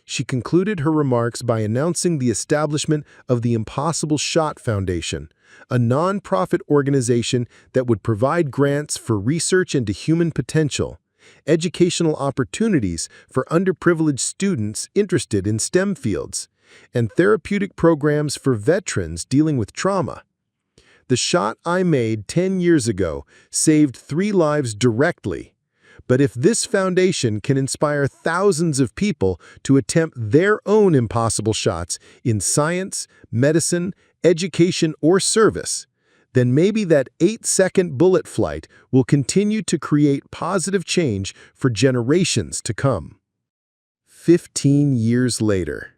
She concluded her remarks by announcing the establishment of the Impossible Shot Foundation, a non-profit organization that would provide grants for research into human potential, educational opportunities for underprivileged students interested in STEM fields, and therapeutic programs for veterans dealing with trauma. The shot I made 10 years ago saved 3 lives directly. But if this foundation can inspire thousands of people to attempt their own impossible shots in science, medicine, education, or service, then maybe that 8-second bullet flight will continue to create positive change for generations to come. 15 years later,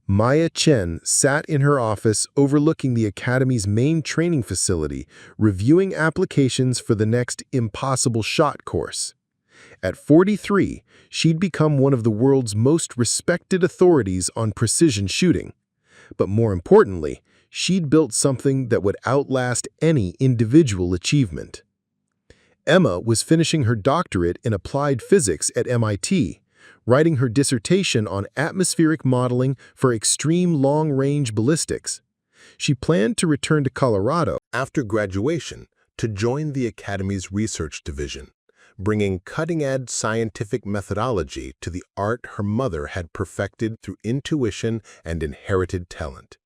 Maya Chen sat in her office overlooking the Academy's main training facility, reviewing applications for the next Impossible Shot course. At 43, she'd become one of the world's most respected authorities on precision shooting. But more importantly, she'd built something that would outlast any individual achievement. Emma was finishing her doctorate in applied physics at MIT, writing her dissertation on atmospheric modeling for extreme long-range ballistics. She planned to return to Colorado After graduation, to join the Academy's research division, bringing cutting-edge scientific methodology to the art her mother had perfected through intuition and inherited talent.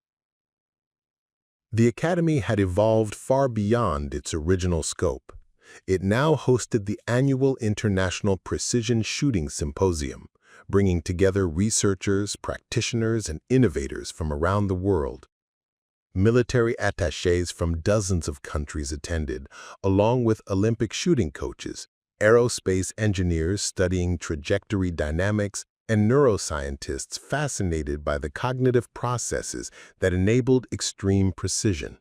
The Academy had evolved far beyond its original scope. It now hosted the annual International Precision Shooting Symposium, bringing together researchers, practitioners, and innovators from around the world. Military attachés from dozens of countries attended, along with Olympic shooting coaches, aerospace engineers studying trajectory dynamics, and neuroscientists fascinated by the cognitive processes that enabled extreme precision.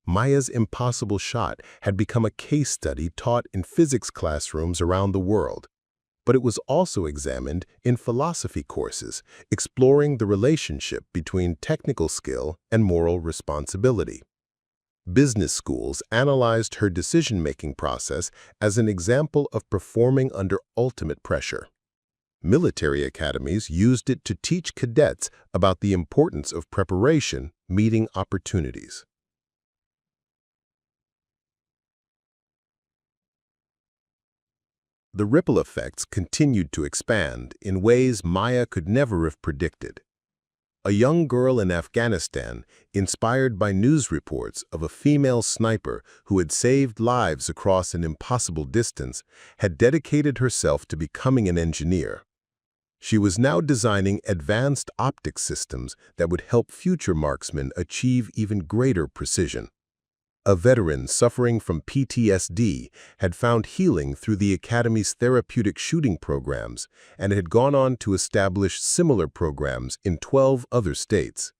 Maya's impossible shot had become a case study taught in physics classrooms around the world, but it was also examined in philosophy courses, exploring the relationship between technical skill and moral responsibility. Business schools analyzed her decision-making process as an example of performing under ultimate pressure. Military academies used it to teach cadets about the importance of preparation, meeting opportunities. The ripple effects continued to expand in ways Maya could never have predicted. A young girl in Afghanistan, inspired by news reports of a female sniper who had saved lives across an impossible distance, had dedicated herself to becoming an engineer. She was now designing advanced optics systems that would help future marksmen achieve even greater precision. A veteran suffering from PTSD had found healing through the Academy's therapeutic shooting programs and had gone on to establish similar programs in 12 other states.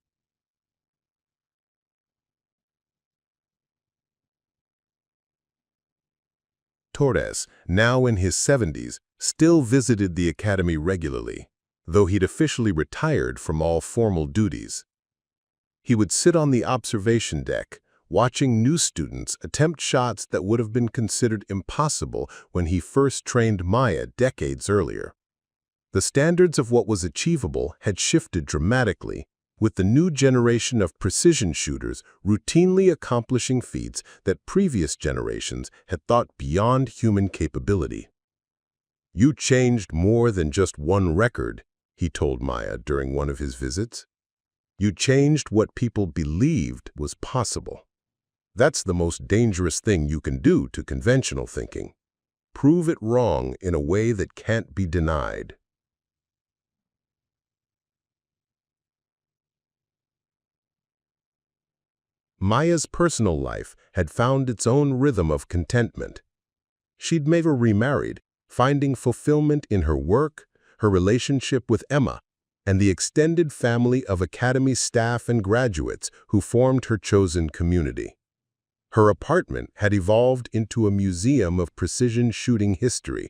Torres, now in his 70s, still visited the Academy regularly, though he'd officially retired from all formal duties. He would sit on the observation deck, watching new students attempt shots that would have been considered impossible when he first trained Maya decades earlier. The standards of what was achievable had shifted dramatically, with the new generation of precision shooters routinely accomplishing feats that previous generations had thought beyond human capability. "You changed more than just one record," he told Maya during one of his visits. "You changed what people believed was possible. That's the most dangerous thing you can do to conventional thinking. Prove it wrong in a way that can't be denied." Maya's personal life had found its own rhythm of contentment. She'd never remarried, finding fulfillment in her work, her relationship with Emma, and the extended family of Academy staff and graduates who formed her chosen community. Her apartment had evolved into a museum of precision shooting history,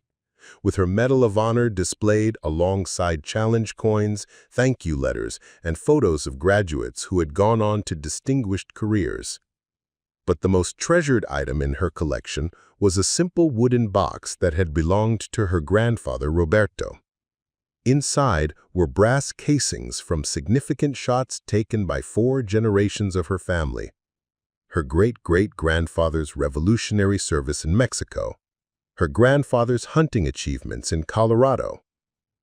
with her Medal of Honor displayed alongside challenge coins, thank you letters, and photos of graduates who had gone on to distinguished careers. But the most treasured item in her collection was a simple wooden box that had belonged to her grandfather Roberto. Inside were brass casings from significant shots taken by 4 generations of her family: her great-great-grandfather's Revolutionary service in Mexico, her grandfather's hunting achievements in Colorado,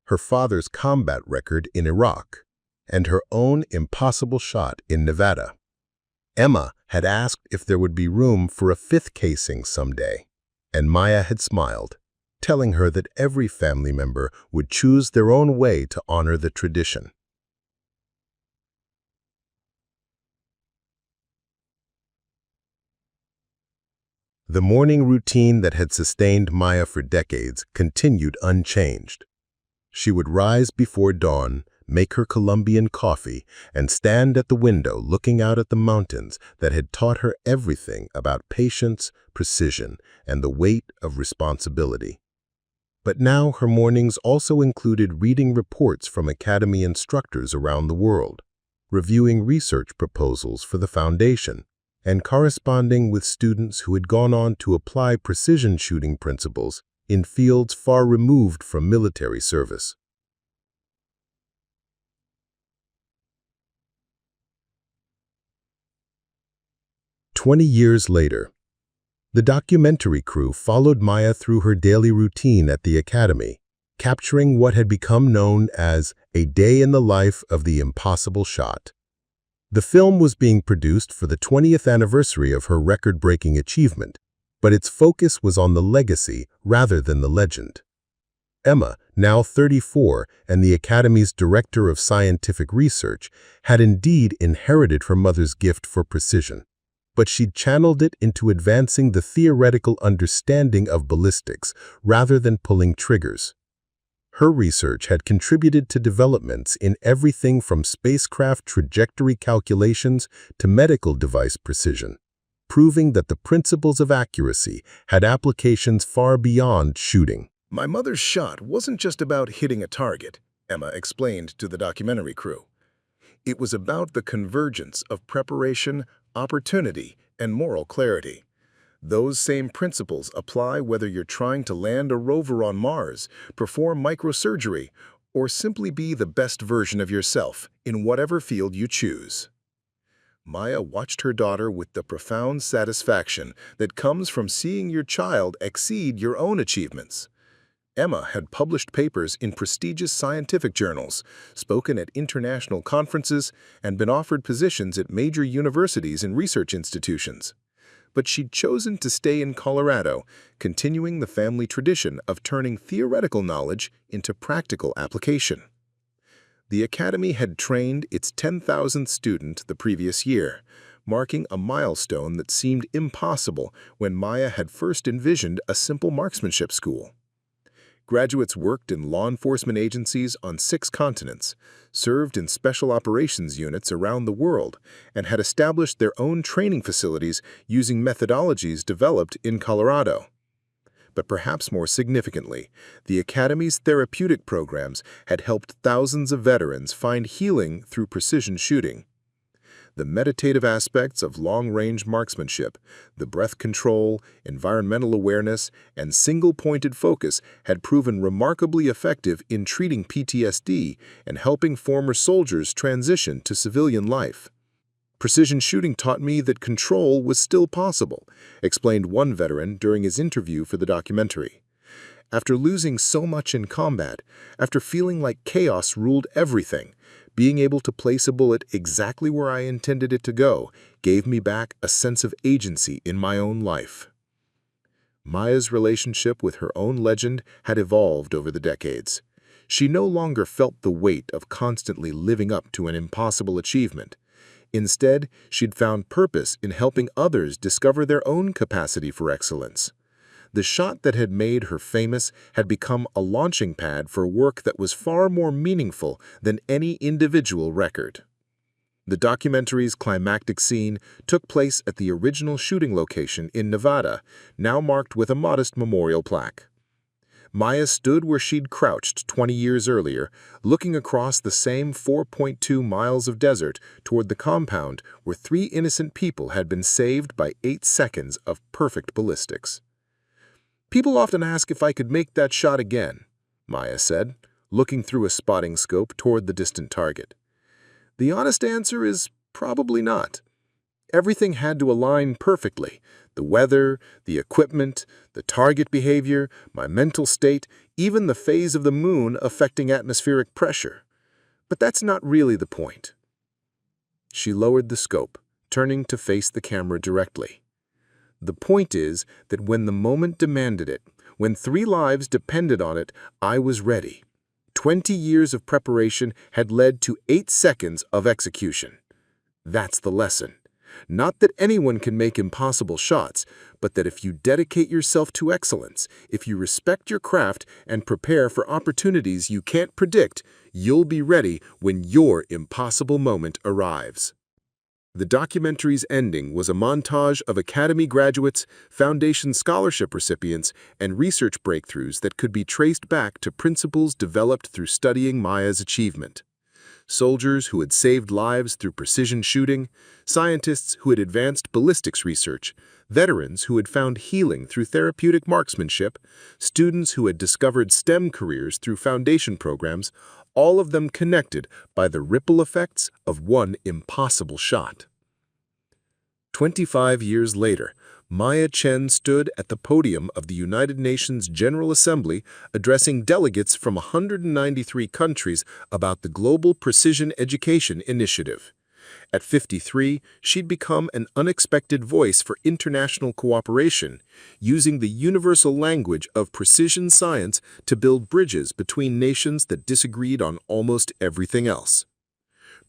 her father's combat record in Iraq, and her own impossible shot in Nevada. Emma had asked if there would be room for a 5th casing someday, and Maya had smiled, telling her that every family member would choose their own way to honor the tradition. The morning routine that had sustained Maya for decades continued unchanged. She would rise before dawn, make her Colombian coffee, and stand at the window looking out at the mountains that had taught her everything about patience, precision, and the weight of responsibility. But now her mornings also included reading reports from Academy instructors around the world, reviewing research proposals for the Foundation, and corresponding with students who had gone on to apply precision shooting principles in fields far removed from military service. "20 years later, the documentary crew followed Maya through her daily routine at the Academy, capturing what had become known as a day in the life of the impossible shot. The film was being produced for the 20th anniversary of her record-breaking achievement, but its focus was on the legacy rather than the legend. Emma, now 34 and the Academy's Director of Scientific Research, had indeed inherited her mother's gift for precision, but she'd channeled it into advancing the theoretical understanding of ballistics rather than pulling triggers. Her research had contributed to developments in everything from spacecraft trajectory calculations to medical device precision, proving that the principles of accuracy had applications far beyond shooting. My mother's shot wasn't just about hitting a target, Emma explained to the documentary crew. It was about the convergence of preparation, opportunity, and moral clarity. Those same principles apply whether you're trying to land a rover on Mars, perform microsurgery, or simply be the best version of yourself in whatever field you choose. Maya watched her daughter with the profound satisfaction that comes from seeing your child exceed your own achievements. Emma had published papers in prestigious scientific journals, spoken at international conferences, and been offered positions at major universities and research institutions. But she'd chosen to stay in Colorado, continuing the family tradition of turning theoretical knowledge into practical application. The Academy had trained its 10,000th student the previous year, marking a milestone that seemed impossible when Maya had first envisioned a simple marksmanship school. Graduates worked in law enforcement agencies on 6 continents, served in special operations units around the world, and had established their own training facilities using methodologies developed in Colorado. But perhaps more significantly, the Academy's therapeutic programs had helped thousands of veterans find healing through precision shooting. The meditative aspects of long-range marksmanship, the breath control, environmental awareness, and single-pointed focus had proven remarkably effective in treating PTSD and helping former soldiers transition to civilian life. Precision shooting taught me that control was still possible, explained one veteran during his interview for the documentary. After losing so much in combat, after feeling like chaos ruled everything, being able to place a bullet exactly where I intended it to go gave me back a sense of agency in my own life. Maya's relationship with her own legend had evolved over the decades. She no longer felt the weight of constantly living up to an impossible achievement. Instead, she'd found purpose in helping others discover their own capacity for excellence. The shot that had made her famous had become a launching pad for work that was far more meaningful than any individual record. The documentary's climactic scene took place at the original shooting location in Nevada, now marked with a modest memorial plaque. Maya stood where she'd crouched 20 years earlier, looking across the same 4.2 miles of desert toward the compound where 3 innocent people had been saved by 8 seconds of perfect ballistics. "People often ask if I could make that shot again," Maya said, looking through a spotting scope toward the distant target. "The honest answer is probably not. Everything had to align perfectly. The weather, the equipment, the target behavior, my mental state, even the phase of the moon affecting atmospheric pressure. But that's not really the point." She lowered the scope, turning to face the camera directly. "The point is that when the moment demanded it, when 3 lives depended on it, I was ready. 20 years of preparation had led to 8 seconds of execution. That's the lesson. Not that anyone can make impossible shots, but that if you dedicate yourself to excellence, if you respect your craft and prepare for opportunities you can't predict, you'll be ready when your impossible moment arrives." The documentary's ending was a montage of Academy graduates, Foundation scholarship recipients, and research breakthroughs that could be traced back to principles developed through studying Maya's achievement. Soldiers who had saved lives through precision shooting, scientists who had advanced ballistics research, veterans who had found healing through therapeutic marksmanship, students who had discovered STEM careers through foundation programs, all of them connected by the ripple effects of one impossible shot. 25 years later, Maya Chen stood at the podium of the United Nations General Assembly addressing delegates from 193 countries about the Global Precision Education Initiative. At 53, she'd become an unexpected voice for international cooperation, using the universal language of precision science to build bridges between nations that disagreed on almost everything else.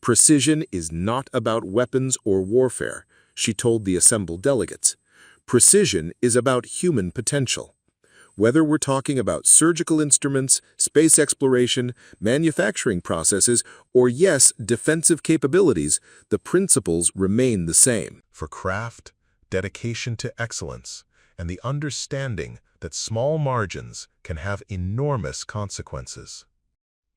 "Precision is not about weapons or warfare," she told the assembled delegates. "Precision is about human potential. Whether we're talking about surgical instruments, space exploration, manufacturing processes, or yes, defensive capabilities, the principles remain the same." For craft, dedication to excellence, and the understanding that small margins can have enormous consequences.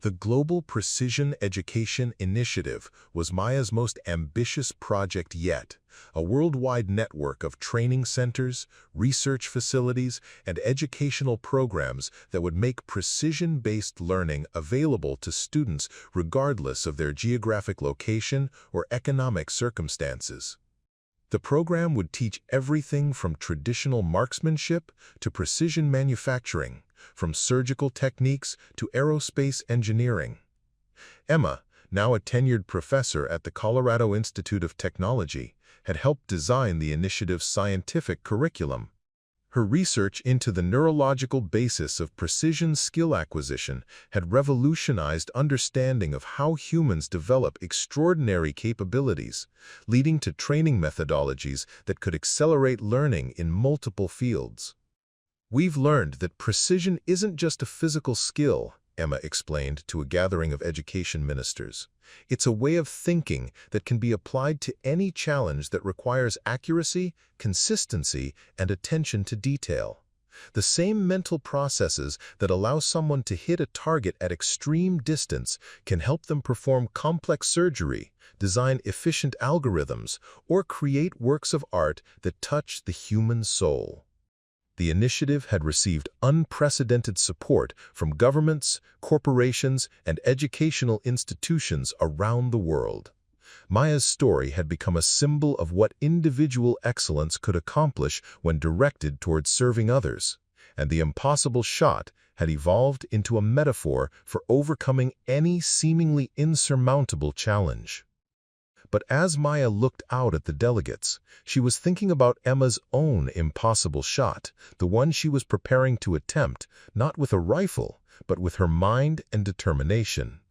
The Global Precision Education Initiative was Maya's most ambitious project yet, a worldwide network of training centers, research facilities, and educational programs that would make precision-based learning available to students regardless of their geographic location or economic circumstances. The program would teach everything from traditional marksmanship to precision manufacturing, from surgical techniques to aerospace engineering. Emma, now a tenured professor at the Colorado Institute of Technology, had helped design the initiative's scientific curriculum. Her research into the neurological basis of precision skill acquisition had revolutionized understanding of how humans develop extraordinary capabilities, leading to training methodologies that could accelerate learning in multiple fields. "We've learned that precision isn't just a physical skill," Emma explained to a gathering of education ministers. "It's a way of thinking that can be applied to any challenge that requires accuracy, consistency, and attention to detail. The same mental processes that allow someone to hit a target at extreme distance can help them perform complex surgery, design efficient algorithms, or create works of art that touch the human soul." The initiative had received unprecedented support from governments, corporations, and educational institutions around the world. Maya's story had become a symbol of what individual excellence could accomplish when directed towards serving others, and the impossible shot had evolved into a metaphor for overcoming any seemingly insurmountable challenge. But as Maya looked out at the delegates, she was thinking about Emma's own impossible shot, the one she was preparing to attempt, not with a rifle, but with her mind and determination.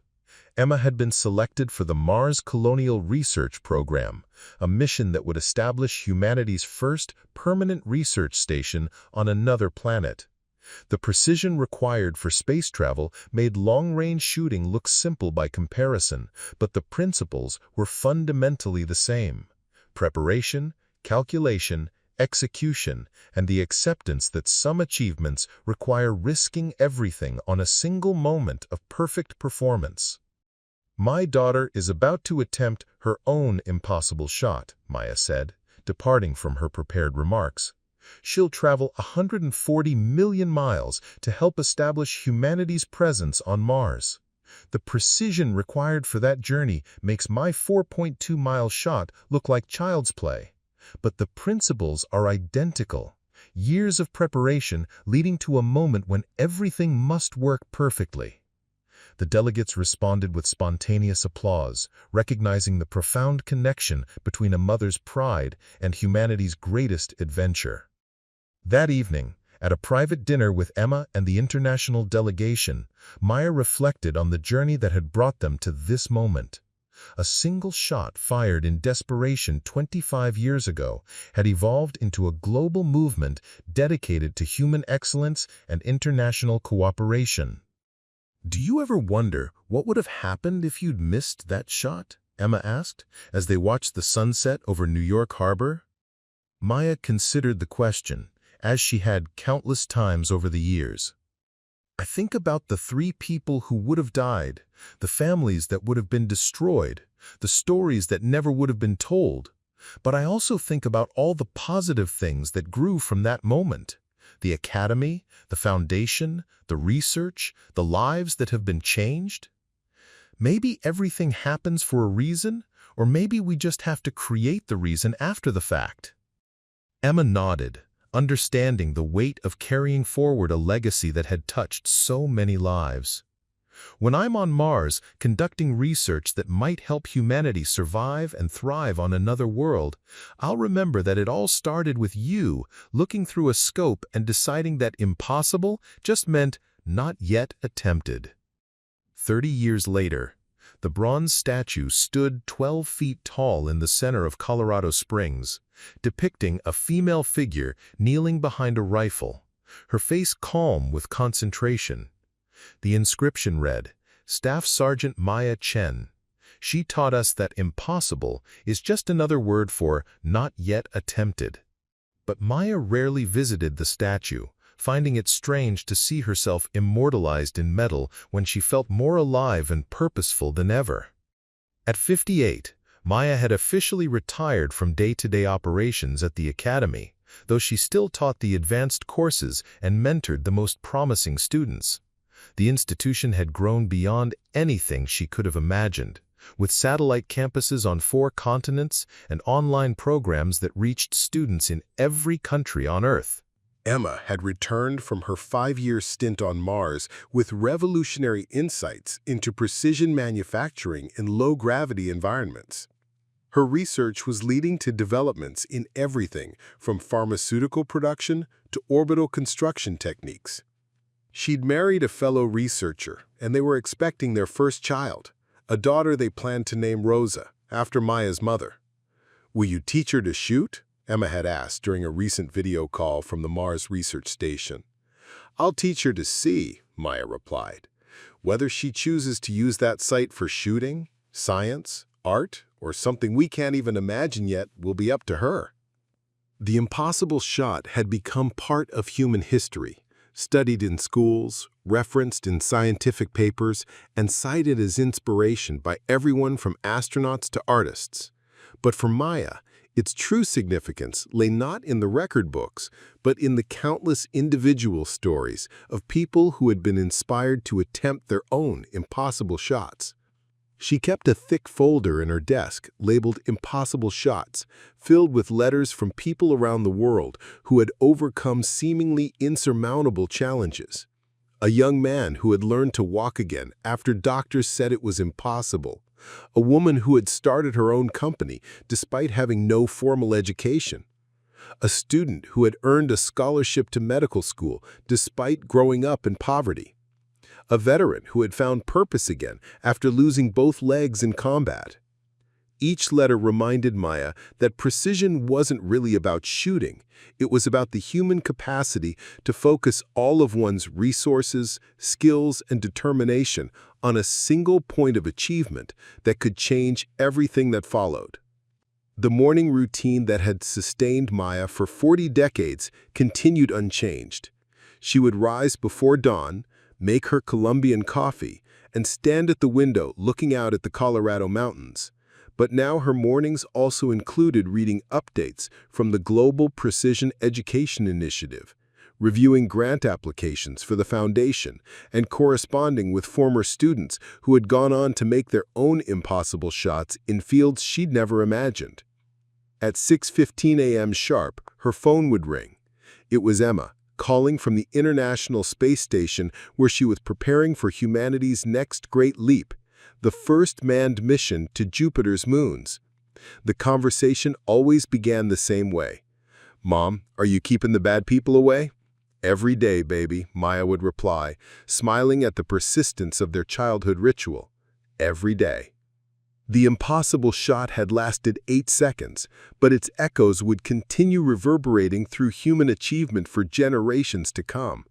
Emma had been selected for the Mars Colonial Research Program, a mission that would establish humanity's first permanent research station on another planet. The precision required for space travel made long-range shooting look simple by comparison, but the principles were fundamentally the same: preparation, calculation, execution, and the acceptance that some achievements require risking everything on a single moment of perfect performance. "My daughter is about to attempt her own impossible shot," Maya said, departing from her prepared remarks. "She'll travel 140 million miles to help establish humanity's presence on Mars. The precision required for that journey makes my 4.2-mile shot look like child's play. But the principles are identical. Years of preparation leading to a moment when everything must work perfectly." The delegates responded with spontaneous applause, recognizing the profound connection between a mother's pride and humanity's greatest adventure. That evening, at a private dinner with Emma and the international delegation, Maya reflected on the journey that had brought them to this moment. A single shot fired in desperation 25 years ago had evolved into a global movement dedicated to human excellence and international cooperation. "Do you ever wonder what would have happened if you'd missed that shot?" Emma asked, as they watched the sunset over New York Harbor. Maya considered the question, as she had countless times over the years. "I think about the 3 people who would have died, the families that would have been destroyed, the stories that never would have been told. But I also think about all the positive things that grew from that moment. The academy, the foundation, the research, the lives that have been changed. Maybe everything happens for a reason, or maybe we just have to create the reason after the fact." Emma nodded, understanding the weight of carrying forward a legacy that had touched so many lives. "When I'm on Mars conducting research that might help humanity survive and thrive on another world, I'll remember that it all started with you looking through a scope and deciding that impossible just meant not yet attempted." 30 years later, the bronze statue stood 12 feet tall in the center of Colorado Springs, depicting a female figure kneeling behind a rifle, her face calm with concentration. The inscription read, "Staff Sergeant Maya Chen. She taught us that impossible is just another word for not yet attempted." But Maya rarely visited the statue, finding it strange to see herself immortalized in metal when she felt more alive and purposeful than ever. At 58, Maya had officially retired from day-to-day operations at the academy, though she still taught the advanced courses and mentored the most promising students. The institution had grown beyond anything she could have imagined, with satellite campuses on 4 continents and online programs that reached students in every country on Earth. Emma had returned from her 5-year stint on Mars with revolutionary insights into precision manufacturing in low-gravity environments. Her research was leading to developments in everything from pharmaceutical production to orbital construction techniques. She'd married a fellow researcher, and they were expecting their first child, a daughter they planned to name Rosa, after Maya's mother. "Will you teach her to shoot?" Emma had asked during a recent video call from the Mars Research Station. "I'll teach her to see," Maya replied. "Whether she chooses to use that site for shooting, science, art, or something we can't even imagine yet will be up to her." The impossible shot had become part of human history, studied in schools, referenced in scientific papers, and cited as inspiration by everyone from astronauts to artists. But for Maya, its true significance lay not in the record books, but in the countless individual stories of people who had been inspired to attempt their own impossible shots. She kept a thick folder in her desk labeled "Impossible Shots," filled with letters from people around the world who had overcome seemingly insurmountable challenges. A young man who had learned to walk again after doctors said it was impossible. A woman who had started her own company despite having no formal education. A student who had earned a scholarship to medical school despite growing up in poverty. a veteran who had found purpose again after losing both legs in combat. Each letter reminded Maya that precision wasn't really about shooting. It was about the human capacity to focus all of one's resources, skills, and determination on a single point of achievement that could change everything that followed. The morning routine that had sustained Maya for 40 decades continued unchanged. She would rise before dawn, make her Colombian coffee, and stand at the window looking out at the Colorado mountains. But now her mornings also included reading updates from the Global Precision Education Initiative, reviewing grant applications for the foundation, and corresponding with former students who had gone on to make their own impossible shots in fields she'd never imagined. At 6:15 a.m. sharp, her phone would ring. It was Emma, calling from the International Space Station where she was preparing for humanity's next great leap, the first manned mission to Jupiter's moons. The conversation always began the same way. "Mom, are you keeping the bad people away?" "Every day, baby," Maya would reply, smiling at the persistence of their childhood ritual. Every day. The impossible shot had lasted 8 seconds, but its echoes would continue reverberating through human achievement for generations to come.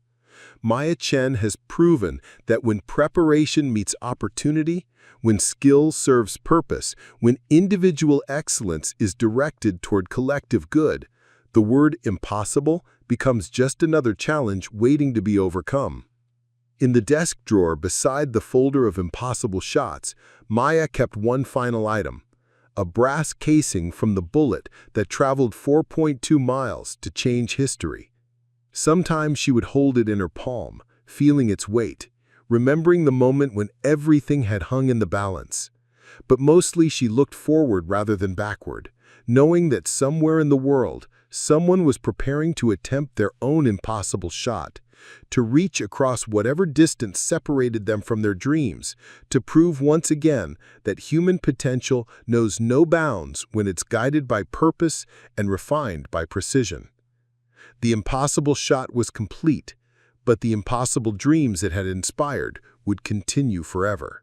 Maya Chen has proven that when preparation meets opportunity, when skill serves purpose, when individual excellence is directed toward collective good, the word impossible becomes just another challenge waiting to be overcome. In the desk drawer beside the folder of impossible shots, Maya kept one final item, a brass casing from the bullet that traveled 4.2 miles to change history. Sometimes she would hold it in her palm, feeling its weight, remembering the moment when everything had hung in the balance. But mostly she looked forward rather than backward, knowing that somewhere in the world, someone was preparing to attempt their own impossible shot, to reach across whatever distance separated them from their dreams, to prove once again that human potential knows no bounds when it's guided by purpose and refined by precision. The impossible shot was complete, but the impossible dreams it had inspired would continue forever.